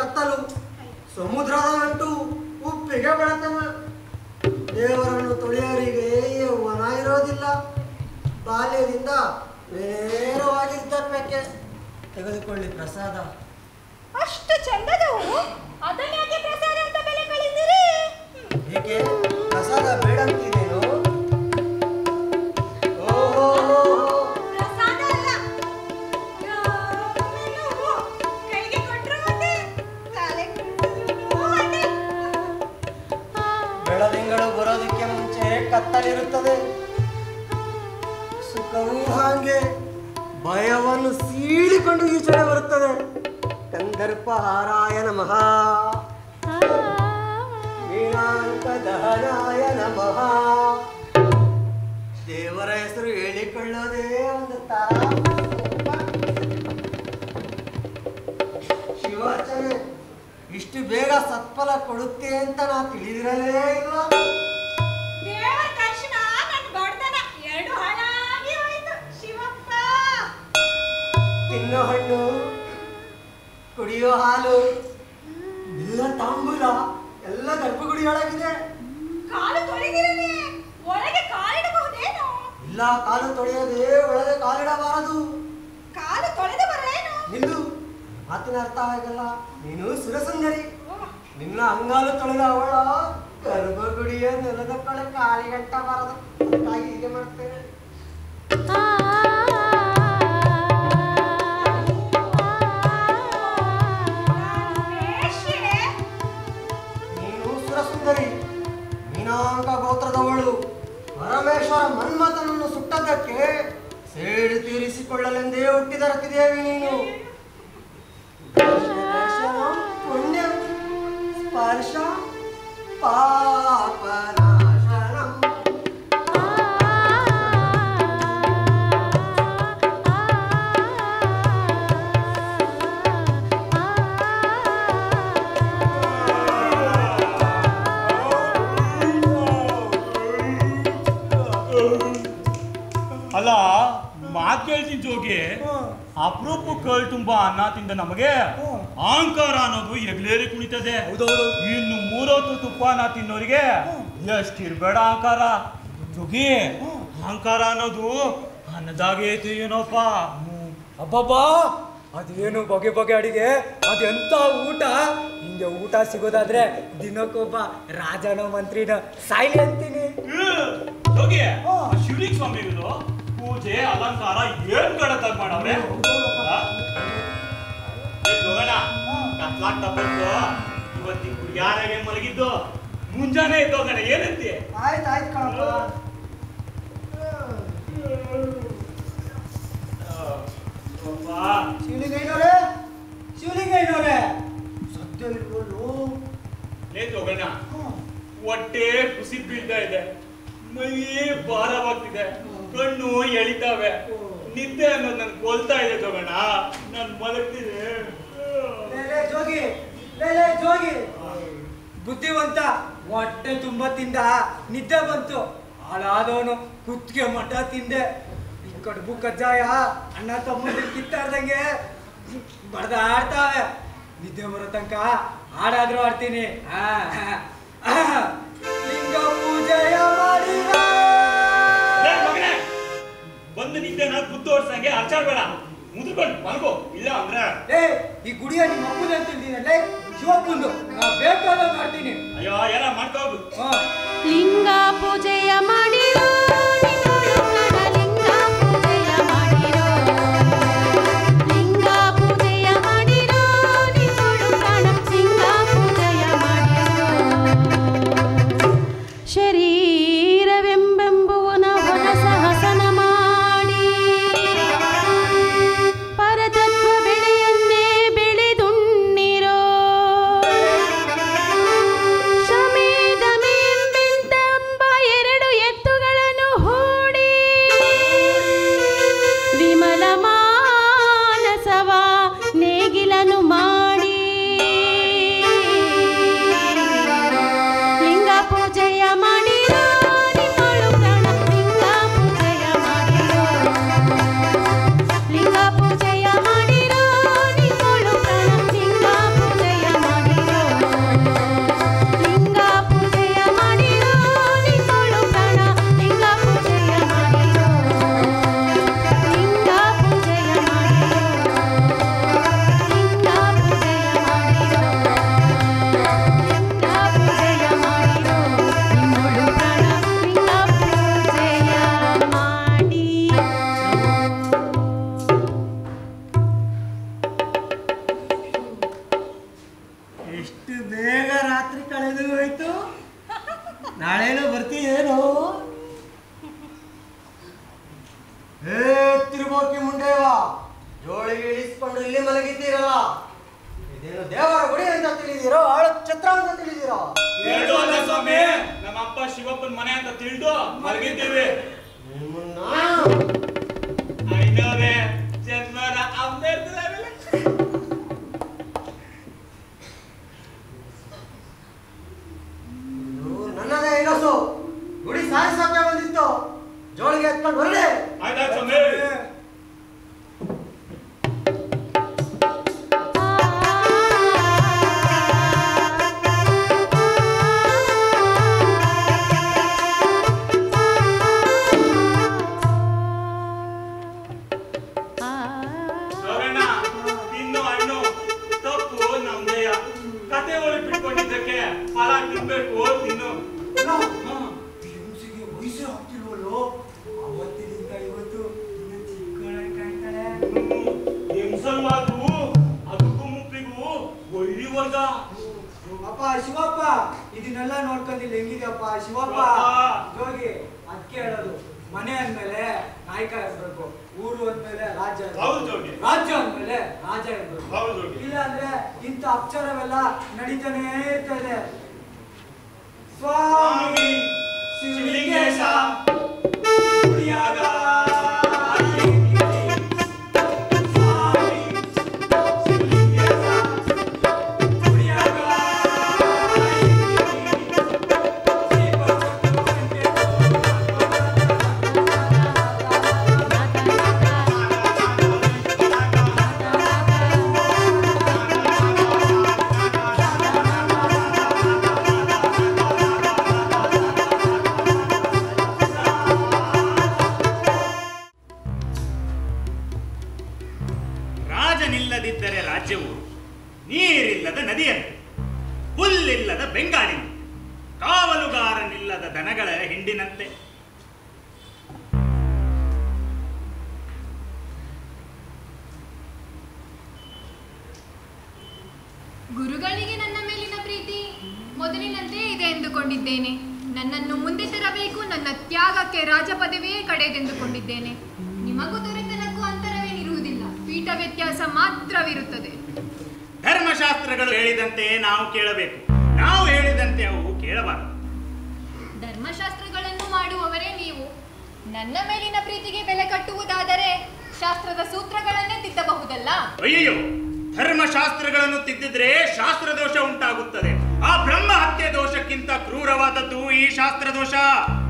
ಕತ್ತಲು, ಸಮುದ್ರದ ಅಂಟು ಉಪ್ಪಿಗೆ ಬೆಳತನ. ದೇವರನ್ನು ತೊಳೆಯೋರಿಗೆ ಯೌವನ ಇರೋದಿಲ್ಲ. ಬಾಲ್ಯದಿಂದ ನೇರವಾಗಿದ್ದಕ್ಕೆ ತೆಗೆದುಕೊಳ್ಳಿ ಪ್ರಸಾದ. ಅಷ್ಟು ಚಂದದವು ಅದನ್ಯಾಕೆ ಪ್ರಸಾದ ಅಂತ ಬೆಲೆ ಕಳಿದಿರಿ? ಏಕೆ ಪ್ರಸಾದ ಬೇಡಂತಿದ್ದೇನೋ? ಓಹೋ, ಪ್ರಸಾದ ಅಲ್ಲ, ಯಾವನೂ ಕೈಗೆ ಕೊಟ್ಟರು ಒಂದೇ, ತಲೆ ಕೊಟ್ಟರು ಒಂದೇ. ಬೆಳದಿಂಗಳು ಬರೋದಕ್ಕೆ ಮುಂಚೆ ಕತ್ತಲಿರುತ್ತದೆ. ಸುಖವೂ ಹಾಗೆ ಭಯವನ್ನು ಸೀಳಿಕೊಂಡು ಈಚೆಗೆ ಬರುತ್ತದೆ. ಕಂದರ್ಪಹಾರಾಯ ನಮಃ, ವೀಣಾಂಕ ದಹನಾಯ ನಮಃ. ದೇವರ ಹೆಸರು ಹೇಳಿಕೊಳ್ಳೋದೇ ಒಂದು ಶಿವಾರ್ಚನೆ ಇಷ್ಟು ಬೇಗ ಸತ್ಫಲ ಕೊಡುತ್ತೆ ಅಂತ ನಾ ತಿಳಿದಿರಲೇ ಇಲ್ಲ. ದೇವರ ತಕ್ಷಣ ನನ್ನ ಬಡತನ ಎರಡು ಹಾಳಾಗಿ ಹೋಯ್ತು ಶಿವಪ್ಪ. ತಿನ್ನೋ ಹಣ್ಣು, ಕುಡಿಯೋ ಹಾಲು, ಎಲ್ಲ ತಾಂಬೂಲ ಎಲ್ಲ ಗರ್ಭಗುಡಿಯೊಳಗಿದೆ. ಕಾಲು ತೊಳೆದಿರಲಿ, ಒಳಗೆ ಕಾಲಿಡಬಹುದೇನು? ಇಲ್ಲ, ಕಾಲು ತೊಳೆಯದೆ ಒಳಗೆ ಕಾಲಿಡಬಾರದು. ಕಾಲು ತೊಳೆದು ಬರೇನು? ನಿಲ್ಲು, ಮಾತಿನ ಅರ್ಥ ಆಗಲ್ಲ. ನೀನು ಸುರಸುಂದರಿ. ನಿನ್ನ ಅಂಗಾಲು ತೊಳೆದ ಅವಳ ಗರ್ಭಗುಡಿಯ ನೆಲದ ಕಳೆ ಕಾಲಿಗಂಟ ಬಾರದು. ಅದಕ್ಕಾಗಿ ಹೀಗೆ ಮಾಡ್ತೇನೆ. ನೀನು ಸುರಸುಂದರಿ, ಮೀನಾಂಕ ಗೋತ್ರದವಳು. ಪರಮೇಶ್ವರ ಮನ್ಮಥನನ್ನು ಸುಟ್ಟದ್ದಕ್ಕೆ ಸೇಡು ತೀರಿಸಿಕೊಳ್ಳಲೆಂದೇ ಹುಟ್ಟಿದ ರತಿದೇವಿ ನೀನು. ದರ್ಶನಂ ಪುಣ್ಯಂ ಸ್ಪರ್ಶ ಪಾಪನಾಶನಂ. ಅಲ್ಲ, ಮಾತು ಕೇಳ್ತೀನಿ ಜೋಗಿ. ಅಪರೂಪ ಕಳ್ ತುಂಬಾ ಅನ್ನ ತಿಂದ ನಮಗೆ ಅಹಂಕಾರ ಅನ್ನೋದು ಎಗ್ಲೇರಿ ಕುಣಿತದೆ. ಇನ್ನು 3 ಹೊತ್ತು ತುಪ್ಪನ ತಿನ್ನೋರಿಗೆ ಎಷ್ಟಿರ್ಬೇಡ ಅಹಂಕಾರ. ಜೋಗಿ, ಅಹಂಕಾರ ಅನ್ನೋದು ಅನ್ನದಾಗೆ ಏನೋಪ್ಪ. ಅಬ್ಬಬ್ಬಾ, ಅದೇನು ಬಗೆ ಬಗೆ ಅಡಿಗೆ, ಅದೆಂತ ಊಟ. ಹಿಂಗೆ ಊಟ ಸಿಗೋದಾದ್ರೆ ದಿನಕ್ಕೊಬ್ಬ ರಾಜನೋ ಮಂತ್ರಿನ ಸಾಯ್ಲಿ ಅಂತೀನಿ. ಜೋಗಿ, ಶಿವಲಿಂಗ ಸ್ವಾಮಿಗಳು ಪೂಜೆ ಅಲಂಕಾರ ಏನ್ ಕಡತಾಗ ಮಾಡವ್ರೆ. ಹೋಗೋಣ, ಕತ್ಲಾಗ್ತಾ ಬಂತು. ಇವತ್ತಿನ ಹುಡುಗಾರಾಗೆ ಮಲಗಿದ್ದು ಮುಂಜಾನೆ ಎದ್ದೋಗೋಣ. ಏನಂತಿ? ಆಯ್ತಾಯ್ತು ಕಣಪ್ಪ. ಶಿವಲಿಂಗಯ್ಯನವರೇ, ಶಿವಲಿಂಗಯ್ಯನವರೇ, ಸದ್ಯ ಇಲ್ವಲ್ಲೋ? ಹೋಗೋಣ. ಹೊಟ್ಟೆ ಕುಸಿದ್ ಬೀಳ್ತಾ ಇದೆ, ಮೈ ಭಾರವಾಗ್ತಿದೆ, ಕಣ್ಣು ಎಳಿತಾವೆ, ನಿದ್ದೆ ಅನ್ನೋದು ನನ್ ಕೊಲ್ತಾ ಇದೆ. ತಗೋಣ, ನಾನು ಮಲಗ್ತೀನಿ. ಜೋಗಿ, ಜೋಗಿ, ಬುದ್ಧಿವಂತ. ಹೊಟ್ಟೆ ತುಂಬ ತಿಂದ, ನಿದ್ದೆ ಬಂತು. ಹಾಳಾದವನು ಕುತ್ತಿಗೆ ಮಠ ತಿಂದೆ. ಈ ಕಡುಬು ಕಜ್ಜಾಯ ಅಣ್ಣ ತಮ್ಮಂದಿರು ಕಿತ್ತಾಡ್ದಂಗೆ ಬಡ್ದಾಡ್ತಾವೆ. ನಿದ್ದೆ ಬರೋ ತನಕ ಹಾಡಾದ್ರೂ ಆಡ್ತೀನಿ. ಲಿಂಗ ಪೂಜೆಯ ಮಾಡಿದ ಬಂದು ನಿದ್ದೆನ ಕುತ್ತೋಡ್ಸಂಗೆ ಅರ್ಚಾಡ್ಬೇಡ. ಮುದ್ಕೊಂಡು ಮಲ್ಗೋ, ಇಲ್ಲ ಅಂದ್ರೆ ಈ ಗುಡಿಯ ನಿಮ್ಮ ಅಪ್ಪನ ಅಂತ ತಿಳಿದಿನಲ್ಲೇ ಶಿವಪ್ಪಂದು. ನಾ ಬೇಕಾದ ಮಾಡ್ತೀನಿ. ಅಯ್ಯೋ, ಎಲ್ಲ ಮಾಡ್ಕೋಗು. ಲಿಂಗ ಪೂಜೆಯ ಮಾಡಿರೋ ಲಿಂಗ ಪೂಜೆಯ ಮಾಡಿರೋ, ಲಿಂಗ ಪೂಜೆಯ ಮಾಡಿರೋ ನಿನ್ನೋಡು ಪ್ರಾಣ, ಲಿಂಗ ಪೂಜೆಯ ಮಾಡಿರೋ. ಶರೀರವೆಂಬೆಂಬುವನ ಹೊಸ ಹಸನ ಮಾಡಿ ಪರತತ್ವ ಬೆಳೆಯನ್ನೇ ಬೆಳೆದುಣ್ಣಿರೋ. ಶಮೇದಮೆಂಬೆಂತೆಂಬ 2 ಎತ್ತುಗಳ ಎಷ್ಟು ಬೇಗ ರಾತ್ರಿ ಕಳೆದು ಹೋಯ್ತು. ನಾಳೆನೂ ಬರ್ತೀಯೇನೋ? ತಿರುಬೋಕಿ ಮುಂಡೇವ, ಜೋಳಿಗೆ ಇಳಿಸ್ಕೊಂಡು ಇಲ್ಲಿ ಮಲಗಿದ್ದೀರಲ್ಲ, ಇದೇನು ದೇವರ ಗುಡಿ ಅಂತ ತಿಳಿದಿರೋ ಆಳ ಛತ್ರ ಅಂತ ತಿಳಿದಿರೋ? ಎರಡು ಅಲ್ಲ ಸ್ವಾಮಿ, ನಮ್ಮ ಅಪ್ಪ ಶಿವಪ್ಪನ ಮನೆ ಅಂತ ತಿಳಿದು ಮಲಗಿದ್ದೀವಿ. ಐನೋರೇ ಜನ್ಮರ ನನ್ನದೇ ಇರೋಸು ಗುಡಿ ಸಾಯಿಸೋಕೆ ಬಂದಿತ್ತು. ಜೋಳಿಗೆ ಎತ್ಕೊಂಡು ಹೊರಡೆ. ಆಯ್ತಾಯ್ತು ಸ್ವಾಮಿ. ಅಪ್ಪ ಶಿವಪ್ಪ, ಇದನ್ನೆಲ್ಲ ನೋಡ್ಕೊಂಡಿಲ್ಲ ಹೆಂಗಿದೆಯಪ್ಪ ಶಿವಪ್ಪ? ಹೋಗಿ ಅದಕ್ಕೆ ಹೇಳೋದು, ಮನೆ ಅಂದ್ಮೇಲೆ ನಾಯಕ ಇರ್ಬೇಕು, ಊರು ಅಂದ್ಮೇಲೆ ರಾಜ್ಯ, ರಾಜ್ಯ ಅಂದ್ಮೇಲೆ ರಾಜ ಇರ್ಬೇಕು. ಇಲ್ಲ ಅಂದ್ರೆ ಇಂಥ ಅಕ್ಷರವೆಲ್ಲ ನಡೀತಾನೆ ಇರ್ತದೆ. ಸ್ವಾಮಿ ಶಿವಲಿಂಗೇಶ ರಾಜನಿಲ್ಲದಿದ್ದರೆ ರಾಜ್ಯವು ನೀರಿಲ್ಲದ ನದಿಯಂತೆ, ಹುಲ್ಲಿಲ್ಲದ ಬೆಂಗಾಡಿನ, ಕಾವಲುಗಾರನಿಲ್ಲದ ದನಗಳ ಹಿಂಡಿನಂತೆ. ಗುರುಗಳಿಗೆ ನನ್ನ ಮೇಲಿನ ಪ್ರೀತಿ ಮೊದಲಿನಂತೆ ಇದೆ ಎಂದುಕೊಂಡಿದ್ದೇನೆ. ನನ್ನನ್ನು ಮುಂದೆ ತರಬೇಕು, ನನ್ನ ತ್ಯಾಗಕ್ಕೆ ರಾಜ ಪದವಿಯೇ ಕಡೆದೆಂದುಕೊಂಡಿದ್ದೇನೆ. ನಿಮಗೂ ದೊರೆತನಕ್ಕೂ ಅಂತರವೇನಿರುವುದಿಲ್ಲ, ಪೀಠ ವ್ಯತ್ಯಾಸ ಮಾತ್ರವಿರುತ್ತದೆ. ಧರ್ಮಶಾಸ್ತ್ರಗಳು ಹೇಳಿದಂತೆ ನಾವು ಕೇಳಬೇಕು, ನಾವು ಹೇಳಿದಂತೆ ಅವು ಕೇಳಬಾರದು. ಧರ್ಮಶಾಸ್ತ್ರಗಳನ್ನು ಮಾಡುವವರೇ ನೀವು. ನನ್ನ ಮೇಲಿನ ಪ್ರೀತಿಗೆ ಬೆಲೆ ಕಟ್ಟುವುದಾದರೆ ಶಾಸ್ತ್ರದ ಸೂತ್ರಗಳನ್ನೇ ತಿದ್ದಬಹುದಲ್ಲ? ಅಯ್ಯೋ, ಧರ್ಮಶಾಸ್ತ್ರಗಳನ್ನು ತಿದ್ದಿದ್ರೆ ಶಾಸ್ತ್ರ ದೋಷ ಉಂಟಾಗುತ್ತದೆ. ಆ ಬ್ರಹ್ಮ ಹತ್ಯೆ ದೋಷಕ್ಕಿಂತ ಕ್ರೂರವಾದದ್ದು ಈ ಶಾಸ್ತ್ರ ದೋಷ.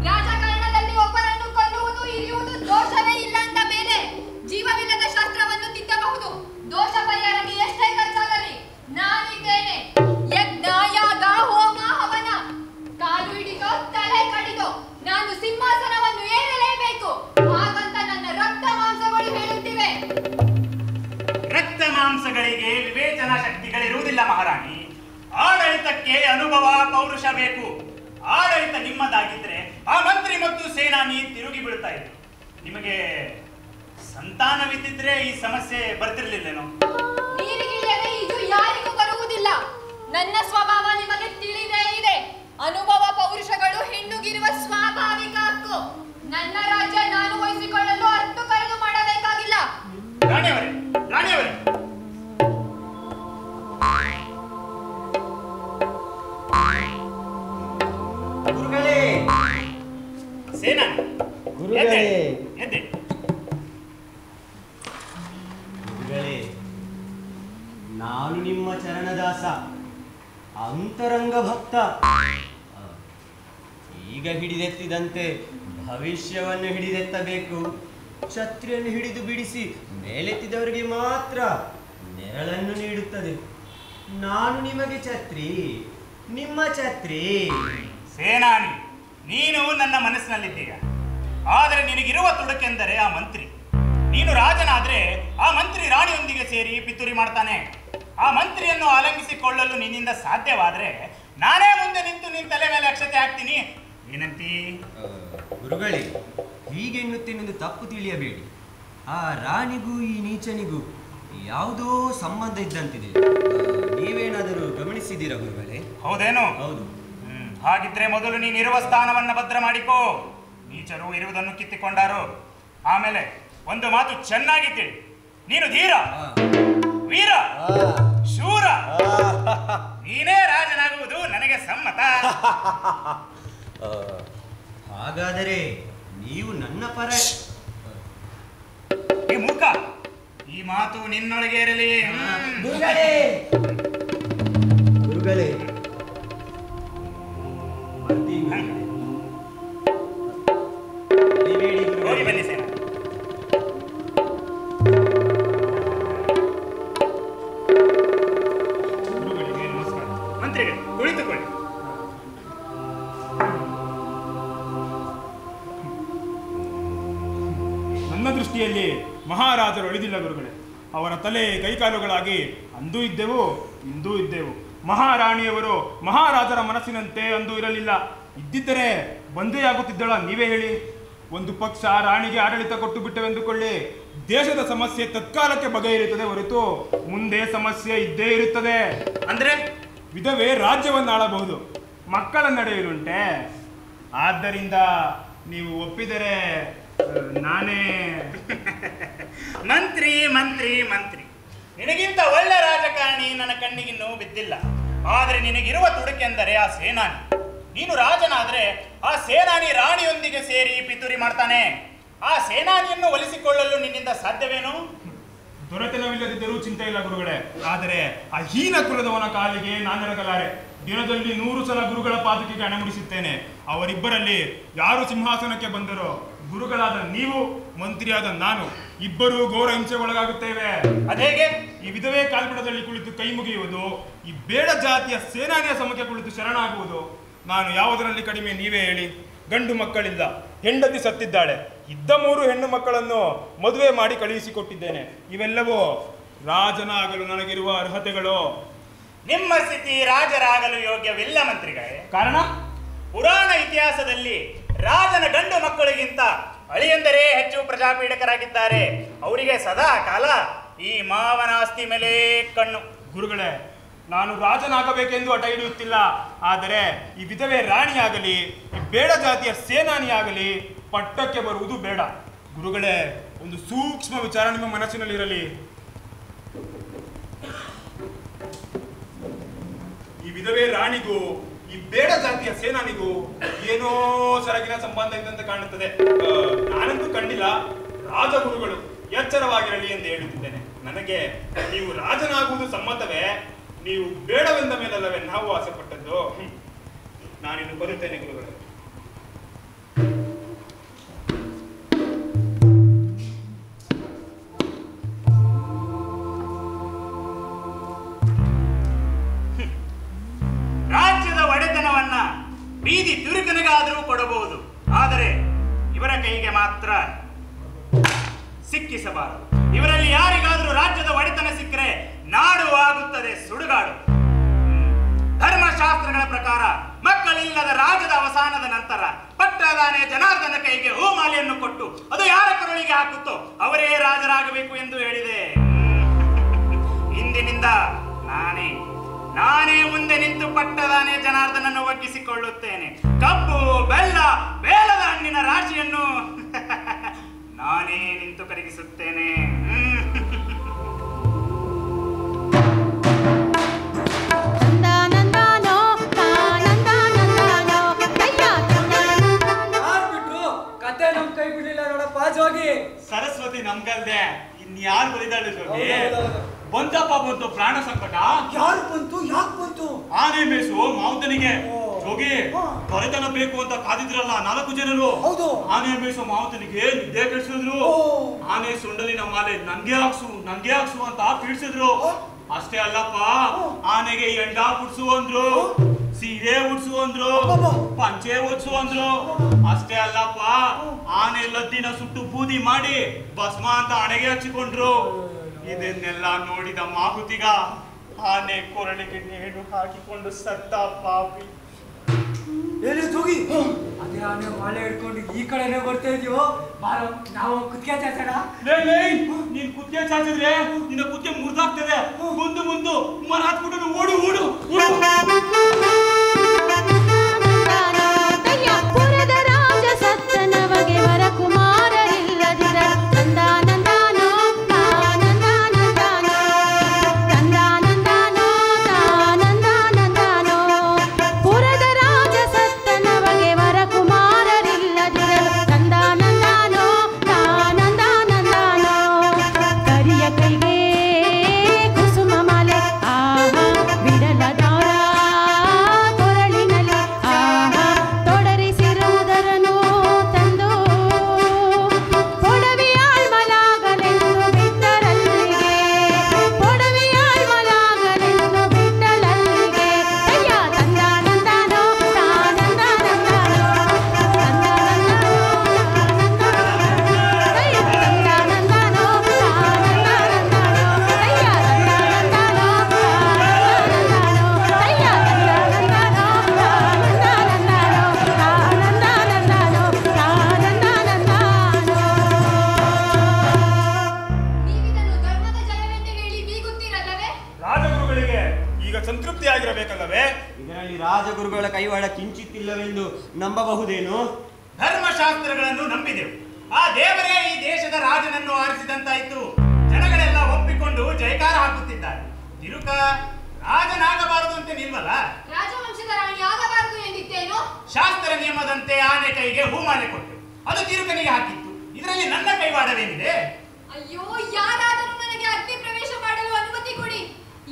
ರಾಜಕಾರಣದಲ್ಲಿ ಒಬ್ಬರನ್ನು ಕೊಲ್ಲುವುದು ಇರಿಯುವುದು ದೋಷವೇ ಇಲ್ಲ ಅಂದ ಮೇಲೆ ಜೀವವಿಲ್ಲದ ಶಾಸ್ತ್ರವನ್ನು ತಿದ್ದಬಹುದು. ದೋಷ ಪರಿಹಾರಕ್ಕೆ ಎಷ್ಟೇ ಖರ್ಚಾಗಲಿ ನಾನಿದ್ದೇನೆ. ಯಜ್ಞ ಯಾಗ ಹೋಮ ಹವನ ಕಾಲು ಹಿಡಿದೋ ತಲೆ ಕಡಿದೋ ನಾನು ಸಿಂಹಾಸನವನ್ನು ಏರಲೇಬೇಕು. ಹಾಗಂತ ನನ್ನ ರಕ್ತ ಮಾಂಸಗಳು ಹೇಳುತ್ತಿವೆ. ರಕ್ತ ಮಾಂಸಗಳಿಗೆ ವಿವೇಚನಾ ಶಕ್ತಿಗಳಿರುವುದಿಲ್ಲ ಮಹಾರಾಣಿ. ಆಡಳಿತಕ್ಕೆ ಅನುಭವ ಪೌರುಷ ಬೇಕು. ಆಡಳಿತ ನಿಮ್ಮದಾಗಿದ್ರೆ ಆ ಮಂತ್ರಿ ಮತ್ತು ಸೇನಾನಿ ತಿರುಗಿ ಬೀಳ್ತಾ ಇದ್ರು. ನಿಮಗೆ ಸಂತಾನವಿದ್ದಿದ್ರೆ ಈ ಸಮಸ್ಯೆ ಬರ್ತಿರ್ಲಿಲ್ಲೇನೋ? ನೀರಿಗಿಳಿಯದೆ ಇದು ಯಾರಿಗೂ ಬರುವುದಿಲ್ಲ. ನನ್ನ ಸ್ವಭಾವ ನಿಮಗೆ ತಿಳಿದೇ ಇದೆ. ಅನುಭವ ಪೌರುಷಗಳು ಹೆಣ್ಣುಗಿರುವ ಸ್ವಾಭಾವಿಕ ಹಕ್ಕು. ನನ್ನ ರಾಜ್ಯ ನಾನು ವಹಿಸಿಕೊಳ್ಳಲು ಅರ್ಥ ಕರೆದು ಮಾಡಬೇಕಾಗಿಲ್ಲ. ರಾಣಿಯವರೇ, ರಾಣಿಯವರೇ, ಗುರುಗಳೇ, ಸೇನಾನಿ ಗುರುಗಳೇ, ಎದ್ದೆ. ಗುರುಗಳೇ, ನಾನು ನಿಮ್ಮ ಚರಣದಾಸ, ಅಂತರಂಗ ಭಕ್ತ. ಈಗ ಹಿಡಿದೆತ್ತಿದಂತೆ ಭವಿಷ್ಯವನ್ನು ಹಿಡಿದೆತ್ತಬೇಕು. ಛತ್ರಿಯನ್ನು ಹಿಡಿದು ಬಿಡಿಸಿ ಮೇಲೆತ್ತಿದವರಿಗೆ ಮಾತ್ರ ನೆರಳನ್ನು ನೀಡುತ್ತದೆ. ನಾನು ನಿಮಗೆ ಛತ್ರಿ, ನಿಮ್ಮ ಛತ್ರಿ. ಸೇನಾನಿ, ನೀನು ನನ್ನ ಮನಸ್ಸಿನಲ್ಲಿದ್ದೀಯ. ಆದರೆ ನಿನಗಿರುವ ತುಡುಕೆಂದರೆ ಆ ಮಂತ್ರಿ. ನೀನು ರಾಜನಾದ್ರೆ ಆ ಮಂತ್ರಿ ರಾಣಿಯೊಂದಿಗೆ ಸೇರಿ ಪಿತೂರಿ ಮಾಡ್ತಾನೆ. ಆ ಮಂತ್ರಿಯನ್ನು ಆಲಂಗಿಸಿಕೊಳ್ಳಲು ನಿನ್ನಿಂದ ಸಾಧ್ಯವಾದ್ರೆ ನಾನೇ ಮುಂದೆ ನಿಂತು ನಿನ್ನ ತಲೆ ಮೇಲೆ ಅಕ್ಷತೆ ಹಾಕ್ತೀನಿ. ಏನಂತೀ? ಗುರುಗಳೇ, ಹೀಗೆನ್ನುತ್ತೇನೆಂದು ತಪ್ಪು ತಿಳಿಯಬೇಡಿ. ಆ ರಾಣಿಗೂ ಈ ನೀಚನಿಗೂ ಯಾವುದೋ ಸಂಬಂಧ ಇದ್ದಂತಿದೆ. ನೀವೇನಾದರೂ ಗಮನಿಸಿದ್ದೀರಾ? ಎನ್ನುತ್ತೀರಾ ಗುರುಗಳೇ? ಹೌದೇನು? ಹೌದು. ಹಾಗಿದ್ರೆ ಮೊದಲು ನೀನಿರುವ ಸ್ಥಾನವನ್ನ ಭದ್ರ ಮಾಡಿಕೋ. ನೀಚರು ಇರುವುದನ್ನು ಕಿತ್ತಿಕೊಂಡಾರು. ಆಮೇಲೆ ಒಂದು ಮಾತು ಚೆನ್ನಾಗಿ ತಿಳಿ, ನೀನು ಧೀರ, ವೀರ, ಶೂರ, ನೀನೇ ರಾಜನಾಗುವುದು ನನಗೆ ಸಮ್ಮತ. ಹಾಗಾದರೆ ನೀವು ನನ್ನ ಪರ. ಈ ಮೂಕ, ಈ ಮಾತು ನಿನ್ನೊಳಗೆ ಇರಲಿ. ಗುರುಗಳೇ ಹೋಗಿ ಬನ್ನಿ ಸೇನ. ಗುರುಗಳಿಗೆ ನಮಸ್ಕಾರ. ಮಂತ್ರಿಗಳೇ ಕುಳಿತುಕೊಳ್ಳಿ. ನನ್ನ ದೃಷ್ಟಿಯಲ್ಲಿ ಮಹಾರಾಜರು ಒಳಿದಿಲ್ಲ ಗುರುಗಳೇ. ಅವರ ತಲೆ ಕೈಕಾಲುಗಳಾಗಿ ಅಂದೂ ಇದ್ದೆವು, ಇಂದೂ ಇದ್ದೆವು. ಮಹಾರಾಣಿಯವರು ಮಹಾರಾಜರ ಮನಸ್ಸಿನಂತೆ ಅಂದೂ ಇರಲಿಲ್ಲ. ಇದ್ದಿದ್ದರೆ ಬಂದೇ ಆಗುತ್ತಿದ್ದಳ, ನೀವೇ ಹೇಳಿ. ಒಂದು ಪಕ್ಷ ರಾಣಿಗೆ ಆಡಳಿತ ಕೊಟ್ಟು ಬಿಟ್ಟವೆಂದುಕೊಳ್ಳಿ, ದೇಶದ ಸಮಸ್ಯೆ ತತ್ಕಾಲಕ್ಕೆ ಬಗೆಹರಿಯುತ್ತದೆ ಹೊರತು ಮುಂದೆ ಸಮಸ್ಯೆ ಇದ್ದೇ ಇರುತ್ತದೆ. ಅಂದ್ರೆ ವಿಧವೆ ರಾಜ್ಯವನ್ನಾಳಬಹುದು, ಮಕ್ಕಳ ನಡೆಯಲುಂಟೆ. ಆದ್ದರಿಂದ ನೀವು ಒಪ್ಪಿದರೆ ನಾನೇ ಮಂತ್ರಿ ಮಂತ್ರಿ ಮಂತ್ರಿ. ನಿನಗಿಂತ ಒಳ್ಳೆ ರಾಜಕಾರಣಿ ನನ್ನ ಕಣ್ಣಿಗಿನ್ನೂ ಬಿದ್ದಿಲ್ಲ. ಆದರೆ ನಿನಗಿರುವ ತುಡುಕೆಂದರೆ ಆ ಸೇನಾನಿ. ನೀನು ರಾಜನಾದ್ರೆ ಆ ಸೇನಾನಿ ರಾಣಿಯೊಂದಿಗೆ ಸೇರಿ ಪಿತೂರಿ ಮಾಡ್ತಾನೆ. ಆ ಸೇನಾನಿಯನ್ನು ಒಲಿಸಿಕೊಳ್ಳಲು ನಿನ್ನಿಂದ ಸಾಧ್ಯವೇನು? ದೊರೆತನವಿಲ್ಲದಿದ್ದರೂ ಚಿಂತೆ ಇಲ್ಲ ಗುರುಗಳೇ. ಆದರೆ ಆ ಹೀನ ಕುಲದವನ ಕಾಲಿಗೆ ನಾನೆರಗಲಾರೆ. ದಿನದಲ್ಲಿ 100 ಸಲ ಗುರುಗಳ ಪಾದಕಿಗೆ ಹಣ ಮುಡಿಸುತ್ತೇನೆ. ಅವರಿಬ್ಬರಲ್ಲಿ ಯಾರು ಸಿಂಹಾಸನಕ್ಕೆ ಬಂದರೋ, ಗುರುಗಳಾದ ನೀವು, ಮಂತ್ರಿಯಾದ ನಾನು, ಇಬ್ಬರೂ ಘೋರ ಹಿಂಸೆ ಒಳಗಾಗುತ್ತೇವೆ. ಅದೇಗೆ? ಈ ವಿಧವೇ ಕಾಲ್ಪಡದಲ್ಲಿ ಕುಳಿತು ಕೈ ಮುಗಿಯುವುದು, ಈ ಬೇಡ ಜಾತಿಯ ಸೇನಾನಿಯ ಸಮಕ್ಕೆ ಕುಳಿತು ಶರಣಾಗುವುದು, ನಾನು ಯಾವುದರಲ್ಲಿ ಕಡಿಮೆ ನೀವೇ ಹೇಳಿ? ಗಂಡು ಮಕ್ಕಳಿಲ್ಲ, ಹೆಂಡತಿ ಸತ್ತಿದ್ದಾಳೆ, ಇದ್ದ 3 ಹೆಣ್ಣು ಮಕ್ಕಳನ್ನು ಮದುವೆ ಮಾಡಿ ಕಳುಹಿಸಿಕೊಟ್ಟಿದ್ದೇನೆ. ಇವೆಲ್ಲವೂ ರಾಜನಾಗಲು ನನಗಿರುವ ಅರ್ಹತೆಗಳು. ನಿಮ್ಮ ಸ್ಥಿತಿ ರಾಜರಾಗಲು ಯೋಗ್ಯವಿಲ್ಲ ಮಂತ್ರಿಗಳೇ. ಕಾರಣ? ಪುರಾಣ ಇತಿಹಾಸದಲ್ಲಿ ರಾಜನ ಗಂಡು ಮಕ್ಕಳಿಗಿಂತ ಅಳಿಯಂದರೇ ಹೆಚ್ಚು ಪ್ರಜಾಪೀಡಕರಾಗಿದ್ದಾರೆ. ಅವರಿಗೆ ಸದಾ ಕಾಲ ಈ ಮಾವನ ಆಸ್ತಿ ಮೇಲೆ ಕಣ್ಣು. ಗುರುಗಳೇ, ನಾನು ರಾಜನಾಗಬೇಕೆಂದು ಹಠ ಹಿಡಿಯುತ್ತಿಲ್ಲ. ಆದರೆ ಈ ವಿಧವೆ ರಾಣಿಯಾಗಲಿ, ಈ ಬೇಡ ಜಾತಿಯ ಸೇನಾನಿಯಾಗಲಿ ಪಟ್ಟಕ್ಕೆ ಬರುವುದು ಬೇಡ. ಗುರುಗಳೇ, ಒಂದು ಸೂಕ್ಷ್ಮ ವಿಚಾರ ನಿಮ್ಮ ಮನಸ್ಸಿನಲ್ಲಿರಲಿ. ಈ ವಿಧವೆ ರಾಣಿಗೂ ಈ ಬೇಡ ಜಾತಿಯ ಸೇನಾನಿಗೂ ಏನೋ ಸರಗಿನ ಸಂಬಂಧ ಇದ್ದಂತೆ ಕಾಣುತ್ತದೆ. ನಾನಂತೂ ಕಂಡಿಲ್ಲ. ರಾಜಗುರುಗಳು ಎಚ್ಚರವಾಗಿರಲಿ ಎಂದು ಹೇಳುತ್ತಿದ್ದೇನೆ. ನನಗೆ ನೀವು ರಾಜನಾಗುವುದು ಸಮ್ಮತವೇ? ನೀವು ಬೇಡವೆಂದ ಮೇಲಲ್ಲವೇ ನಾವು ಆಸೆ ಪಟ್ಟದ್ದು. ನಾನಿನ್ನು ಬರುತ್ತೇನೆ ಗುರುಗಳೇ. ರಾಜ್ಯದ ಒಡೆತನವನ್ನ ಬೀದಿ ತುರುಕನಿಗಾದರೂ ಕೊಡಬಹುದು, ಆದರೆ ಇವರ ಕೈಗೆ ಮಾತ್ರ ಸಿಕ್ಕಿಸಬಾರದು. ಇವರಲ್ಲಿ ಯಾರಿಗಾದರೂ ರಾಜ್ಯದ ಒಡೆತನ ಸಿಕ್ಕರೆ ನಾಡು ಆಗುತ್ತದೆ ಸುಡುಗಾಡು. ಧರ್ಮಶಾಸ್ತ್ರಗಳ ಪ್ರಕಾರ ಮಕ್ಕಳಿಲ್ಲದ ರಾಜ್ಯದ ಅವಸಾನದ ನಂತರ ಪಟ್ಟದಾನೆ ಜನಾರ್ದನ ಕೈಗೆ ಹೂಮಾಲೆಯನ್ನು ಕೊಟ್ಟು ಅದು ಯಾರ ಕರುಳಿಗೆ ಹಾಕುತ್ತೋ ಅವರೇ ರಾಜರಾಗಬೇಕು ಎಂದು ಹೇಳಿದೆ. ಇಂದಿನಿಂದ ನಾನೇ ಮುಂದೆ ನಿಂತು ಪಟ್ಟದಾನೆ ಜನಾರ್ದನನ್ನು ಒಗ್ಗಿಸಿಕೊಳ್ಳುತ್ತೇನೆ. ಕಬ್ಬು, ಬೆಲ್ಲ, ಬೇಲದ ಹಣ್ಣಿನ ರಾಶಿಯನ್ನು ನಾನೇ ನಿಂತು ಕರಗಿಸುತ್ತೇನೆ. ಕತೆ ನಮ್ ಕೈ ಬಿಡ್ಲಿಲ್ಲ ನೋಡಪ್ಪ ಜೋಗಿ. ಸರಸ್ವತಿ ನಮ್ಗಲ್ದೆ ಇನ್ಯಾರು ಬಲಿದಾಳೆ ಜೋಗಿ? ಬಂತಪ್ಪ ಬಂತು ಪ್ರಾಣ ಸಂಕಟ. ಯಾರು ಬಂತು? ಯಾಕೆ ಬಂತು? ಆನೆ ಮೇಸು ಮಾವುತನಿಗೆ ಜೋಗಿ ದೊರೆತನ ಬೇಕು ಅಂತ ಕಾದಿದ್ರಲ್ಲ 4 ಜನರು. ಹೌದು. ಆನೆ ಮೇಸು ಮಾವುತನಿಗೆ ನಿದ್ದೆ ಕೆಡಿಸಿದ್ರು. ಆನೆ ಸೊಂಡಲಿನ ಮಾಲೆ ನಂಗೆ ಹಾಕ್ಸು ಅಂತ ಪೀಡಿಸಿದ್ರು. ಅಷ್ಟೇ ಅಲ್ಲಪ್ಪ, ಆನೆಗೆ ಎಂಡ ಕುಡ್ಸು ಅಂದ್ರು, ಸೀರೆ ಉಡ್ಸು ಅಂದ್ರು, ಪಂಚೆ ಓಡ್ಸು ಅಂದ್ರು. ಅಷ್ಟೇ ಅಲ್ಲಪ್ಪ, ಆನೆ ಲದ್ದಿನ ಸುಟ್ಟು ಬೂದಿ ಮಾಡಿ ಭಸ್ಮ ಅಂತ ಹಣೆಗೆ ಹಚ್ಚಿಕೊಂಡ್ರು. ಇದನ್ನೆಲ್ಲ ನೋಡಿದ ಮಾಹುತಿಗ ಆನೆ ಕೊರಳಿಗೆ ನೇಣು ಹಾಕಿಕೊಂಡು ಸತ್ತ ಪಾಪಿ. ಎಲ್ಲಿ ಜೋಗಿ? ಅದೇ ಆನೆ ಮಾಲೆ ಹಿಡ್ಕೊಂಡು ಈ ಕಡೆನೆ ಬರ್ತಾ ಇದೀವೋ? ಬಾರೋ, ನಾವು ಕುತ್ತಿಗೆ ಚಾಚೋಣ. ನೀನ್ ಕುತ್ತಿಗೆ ಚಾಚಿದ್ರೆ ನಿನ್ನ ಕುತ್ತಿಗೆ ಮುರಿದಾಗ್ತದೆ. ಮುಂದು ಮರ ಹತ್ಬಿಟ್ಟು ಓಡು. ಇರಬೇಕಲ್ಲವೇ? ಇದರಲ್ಲಿ ರಾಜಗುರುಗಳ ಕೈವಾಡ ಕಿಂಚಿತ್ತಿಲ್ಲವೆಂದು ನಂಬಬಹುದೇನು? ಧರ್ಮಶಾಸ್ತ್ರಗಳನ್ನು ನಂಬಿದೆವು. ಆ ದೇವರೇ ಈ ದೇಶದ ರಾಜನನ್ನು ಆರಿಸಿದಂತಾಯ್ತು. ಜನಗಳೆಲ್ಲ ಒಪ್ಪಿಕೊಂಡು ಜಯಕಾರ ಹಾಕುತ್ತಿದ್ದಾರೆ. ತಿರುಕ ರಾಜನಾಗಬಾರದು ಅಂತ ನಿಲ್ವಲ್ಲ. ರಾಜವಂಶದ ರಾಣಿ ಆಗಬಾರದು ಎಂದಿತ್ತೇನು? ಶಾಸ್ತ್ರ ನಿಯಮದಂತೆ ಆನೆ ಕೈಗೆ ಹೂಮಾಲೆ ಕೊಟ್ಟು ಅದು ತಿರುಕನಿಗೆ ಹಾಕಿತ್ತು. ಇದರಲ್ಲಿ ನನ್ನ ಕೈವಾಡವೇನಿದೆ? ಅಯ್ಯೋ, ಯಾರಾದರೂ ನನಗೆ ಅಗ್ನಿ ಪ್ರವೇಶ ಮಾಡಲು ಅನುಮತಿ ಕೊಡಿ.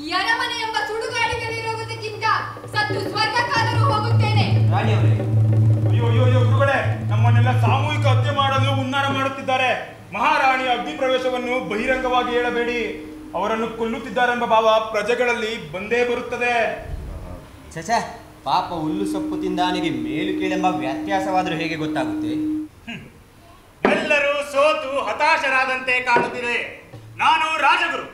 ಈ ಅರಮನೆ ಎಂಬ ಸುಡುಗಾಡಿನಲ್ಲಿರುವುದಕ್ಕಿಂತ ಸತ್ತು ಸ್ವರ್ಗಕ್ಕಾದರೂ ಹೋಗುತ್ತೇನೆ. ರಾಣಿಯವರೇ, ಅಯ್ಯೋ ಅಯ್ಯೋ ಅಯ್ಯೋ ಗುರುಗಳೇ, ನಮ್ಮನ್ನೆಲ್ಲ ಸಾಮೂಹಿಕ ಹತ್ಯೆ ಮಾಡಲು ಹುನ್ನಾರ ಮಾಡುತ್ತಿದ್ದಾರೆ. ಮಹಾರಾಣಿಯ ಅಗ್ನಿ ಪ್ರವೇಶವನ್ನು ಬಹಿರಂಗವಾಗಿ ಹೇಳಬೇಡಿ. ಅವರನ್ನು ಕೊಲ್ಲುತ್ತಿದ್ದಾರೆಂಬ ಭಾವ ಪ್ರಜೆಗಳಲ್ಲಿ ಬಂದೇ ಬರುತ್ತದೆ. ಚಚ, ಪಾಪ ಹುಲ್ಲು ಸೊಪ್ಪು ತಿಂದಾನಿಗೆ ಮೇಲು ಕೀಳೆಂಬ ವ್ಯತ್ಯಾಸವಾದರೂ ಹೇಗೆ ಗೊತ್ತಾಗುತ್ತೆ? ಎಲ್ಲರೂ ಸೋತು ಹತಾಶರಾದಂತೆ ಕಾಣುತ್ತಿದೆ. ನಾನು ರಾಜಗುರು,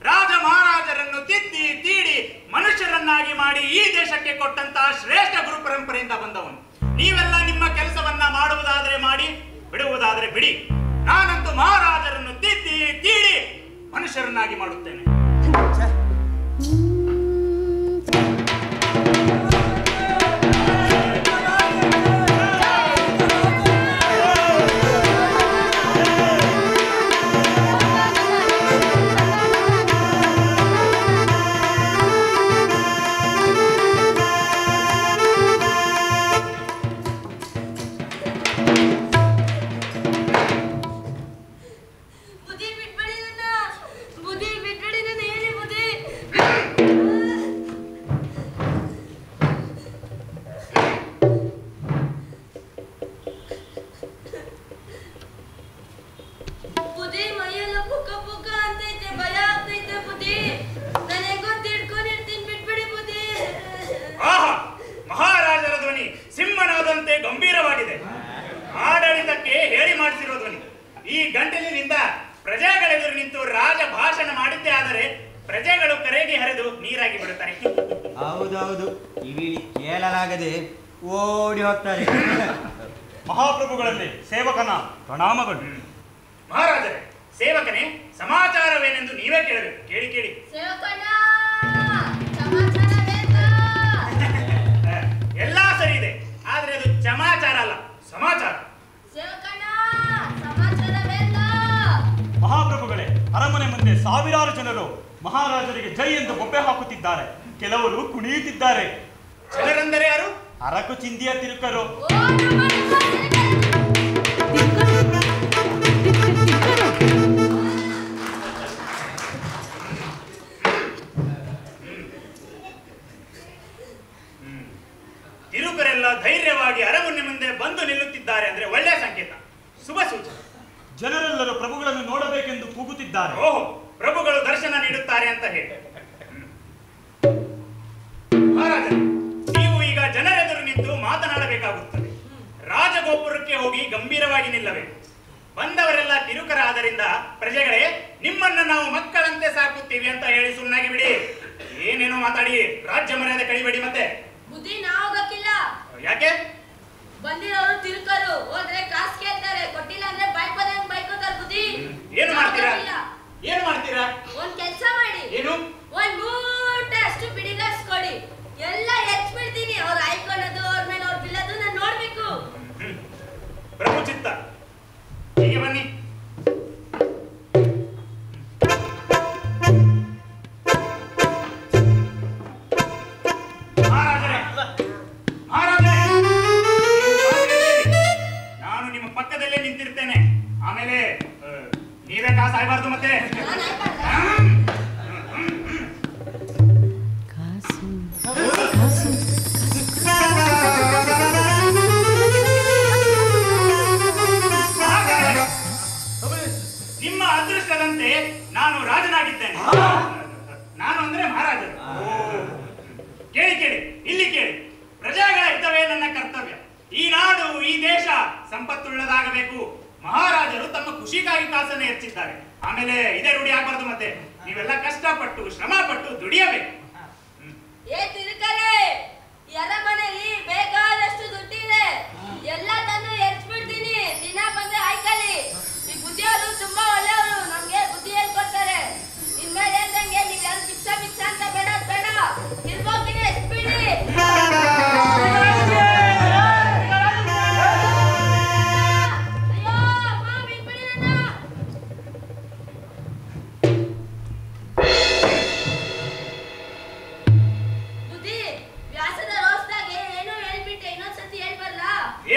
ರಾಜ ಮಹಾರಾಜರನ್ನು ತಿದ್ದಿ ತೀಡಿ ಮನುಷ್ಯರನ್ನಾಗಿ ಮಾಡಿ ಈ ದೇಶಕ್ಕೆ ಕೊಟ್ಟಂತಹ ಶ್ರೇಷ್ಠ ಗುರು ಪರಂಪರೆಯಿಂದ ಬಂದವನು. ನೀವೆಲ್ಲ ನಿಮ್ಮ ಕೆಲಸವನ್ನ ಮಾಡುವುದಾದ್ರೆ ಮಾಡಿ, ಬಿಡುವುದಾದ್ರೆ ಬಿಡಿ. ನಾನಂತೂ ಮಹಾರಾಜರನ್ನು ತಿದ್ದಿ ತೀಡಿ ಮನುಷ್ಯರನ್ನಾಗಿ ಮಾಡುತ್ತೇನೆ. ಗಂಭೀರವಾಗಿದೆ. ಆಡಳಿತಕ್ಕೆ ಹೇಳಿ ಮಾಡಿಸಿರೋ ಧ್ವನಿ. ಈ ಗಂಟಲಿನಿಂದ ಪ್ರಜೆಗಳೆದುರು ನಿಂತು ರಾಜ ಭಾಷಣ ಮಾಡಿದ್ದೇ ಆದರೆ ಪ್ರಜೆಗಳು ಕರೆಗೆ ಹರಿದು ನೀರಾಗಿ ಬಿಡುತ್ತಾರೆ. ಹೌದೌದು, ಕಿವಿ ಕೇಳಲಾಗದೆ ಓಡಿ ಹೋಗ್ತಾರೆ. ಮಹಾಪ್ರಭುಗಳಲ್ಲಿ ಸೇವಕನ ಪ್ರಣಾಮಗಳು. ಮಹಾರಾಜರೇ, ಸೇವಕನೇ, ಸಮಾಚಾರವೇನೆಂದು ನೀವೇ ಕೇಳಬೇಕು. ಕೇಳಿ ಕೇಳಿ. ಎಲ್ಲಾ ಸರಿ ಇದೆ, ಆದ್ರೆ ಅದು ಸಮಾಚಾರ ಅಲ್ಲ, ಸಮಾಚಾರ. ಮಹಾಪ್ರಭುಗಳೇ, ಅರಮನೆ ಮುಂದೆ ಸಾವಿರಾರು ಜನರು ಮಹಾರಾಜರಿಗೆ ಜೈ ಎಂದು ಬೊಬ್ಬೆ ಹಾಕುತ್ತಿದ್ದಾರೆ. ಕೆಲವರು ಕುಣಿಯುತ್ತಿದ್ದಾರೆ. ಜನರೆಂದರೆ ಯಾರು? ಅರಕು ಚಿಂದಿಯ ತಿರುಕರು. ತಿರುಕರೆಲ್ಲ ಧೈರ್ಯವಾಗಿ ಅರಮನೆ ಮುಂದೆ ಬಂದು ನಿಲ್ಲುತ್ತಿದ್ದಾರೆ ಅಂದ್ರೆ ಒಳ್ಳೆಯ ಸಂಕೇತ, ಶುಭ ಸೂಚನೆ. ಜನರೆಲ್ಲರೂ ಪ್ರಭುಗಳನ್ನು ನೋಡಬೇಕೆಂದು ಕೂಗುತ್ತಿದ್ದಾರೆ. ಓಹೋ, ಪ್ರಭುಗಳು ದರ್ಶನ ನೀಡುತ್ತಾರೆ ಅಂತ ಹೇಳಿ. ಮಹಾರಾಜ, ನೀವು ಈಗ ಜನರೆದುರು ನಿಂತು ಮಾತನಾಡಬೇಕಾಗುತ್ತದೆ. ರಾಜಗೋಪುರಕ್ಕೆ ಹೋಗಿ ಗಂಭೀರವಾಗಿ ನಿಲ್ಲಬೇಕು. ಬಂದವರೆಲ್ಲ ತಿರುಕರಾದ್ದರಿಂದ ಪ್ರಜೆಗಳೇ, ನಿಮ್ಮನ್ನ ನಾವು ಮಕ್ಕಳಂತೆ ಸಾಕುತ್ತೀವಿ ಅಂತ ಹೇಳಿ ಸುಮ್ಮನಾಗಿ ಬಿಡಿ. ಏನೇನೋ ಮಾತಾಡಿ ರಾಜ್ಯ ಮರ್ಯಾದೆ ಕಳಿಬೇಡಿ. ಮತ್ತೆ ಬುದ್ಧಿ ನಾವು ಗೊತ್ತಿಲ್ಲ. ಯಾಕೆ? ಬಂದಿರೋರು ತಿರುಕರು, ಹೋದ್ರೆ ಕಾಸು ಕೇಳ್ತಾರೆ, ಕೊಟ್ಟಿಲ್ಲ ಅಂದ್ರೆ ಬೈಕೋತಾರೆ. ಬುದ್ಧಿ ಏನು ಮಾಡ್ತೀರಾ? ಏನು ಮಾಡ್ತೀರಾ? ಒಂದ್ ಕೆಲ್ಸ ಮಾಡಿ. ಏನು? ಒಂದ್ ಮೂಟೆ ಅಷ್ಟು ಬಿಡಿಗಾಸ್ ಕೊಡಿ, ಎಲ್ಲ ಬಿಡ್ತೀನಿ. ಅವ್ರು ಆಯ್ಕೊಳ್ಳೋದು, ಅವ್ರ ಮೇಲೆ ಅವ್ರು ಬಿಲ್ಲೋದು ನಾನು ನೋಡ್ಬೇಕು. ಪ್ರಭು ಚಿತ್ತ. ಹೀಗೆ ಬನ್ನಿ. ನಾನು ನಿಮ್ಮ ಪಕ್ಕದಲ್ಲೇ ನಿಂತಿರ್ತೇನೆ. ಆಮೇಲೆ ನೀವೇ ಕಾಸು ಆಯ್ಬಾರ್ದು. ಮತ್ತೆ ನಿಮ್ಮ ಅದೃಷ್ಟದಂತೆ ನಾನು ರಾಜನಾಗಿದ್ದೇನೆ. ನಾನು ಅಂದ್ರೆ ಮಹಾರಾಜರು. ಕೇಳಿ ಕೇಳಿ, ಇಲ್ಲಿ ಕೇಳಿ. ಪ್ರಜೆಗಳ ಹಿತವೇ ನನ್ನ ಕರ್ತವ್ಯ. ಈ ನಾಡು, ಈ ದೇಶ ಸಂಪತ್ತುಳ್ಳದಾಗಬೇಕು. ಮಹಾರಾಜರು ತಮ್ಮ ಖುಷಿಗಾಗಿ ಕಾಸನ್ನು ಹೆಚ್ಚಿದ್ದಾರೆ. ಆಮೇಲೆ ಇದೇ ರೂಢಿ ಆಗ್ಬಾರ್ದು. ಮತ್ತೆ ನೀವೆಲ್ಲ ಕಷ್ಟಪಟ್ಟು ಶ್ರಮ ಪಟ್ಟು ದುಡಿಯಬೇಕು. ಏ ತಿರುಕರೆ, ಅರಮನೆಯಲ್ಲಿ ಬೇಕಾದಷ್ಟು ದುಡ್ಡಿದೆ, ಎಲ್ಲ ತಂದು ಬಿಡ್ತೀನಿ. ದಿನ ಬಂದ್ರೆ ಆಯ್ಕಲಿ. ಈ ಬುದ್ಧಿಯವರು ತುಂಬಾ ಒಳ್ಳೆಯವರು, ನಮ್ಗೆ ಬುದ್ಧಿ ಹೇಳ್ಕೊಡ್ತಾರೆ. ಇನ್ಮೇಲೆ ಹೇಳ್ದಂಗೆ ನೀವ್ ಯಾರು ಭಿಕ್ಷ ಅಂತ ಬೇಡ. ಇರ್ಬೋಕಿನ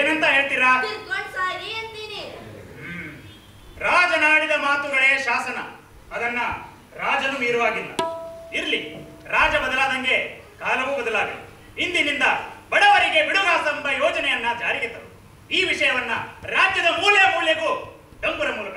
ಏನಂತ ಹೇಳ್ತೀರಾ? ತಿರ್ಕೊಂಡ್ ಸಾರಿ ಅಂತೀನಿ. ರಾಜನಾಡಿದ ಮಾತುಗಳೇ ಶಾಸನ. ಅದನ್ನ ರಾಜನು ಮೀರುವಾಗಿಲ್ಲ. ಇರ್ಲಿ, ರಾಜ ಬದಲಾದಂಗೆ ಕಾಲವೂ ಬದಲಾಗಲಿ. ಇಂದಿನಿಂದ ಬಡವರಿಗೆ ಬಿಡುಗಾಸೆಂಬ ಯೋಜನೆಯನ್ನ ಜಾರಿಗೆ ತರು. ಈ ವಿಷಯವನ್ನ ರಾಜ್ಯದ ಮೂಲೆ ಮೂಲೆಗೂ ಡಂಗುರ ಮೂಲಕ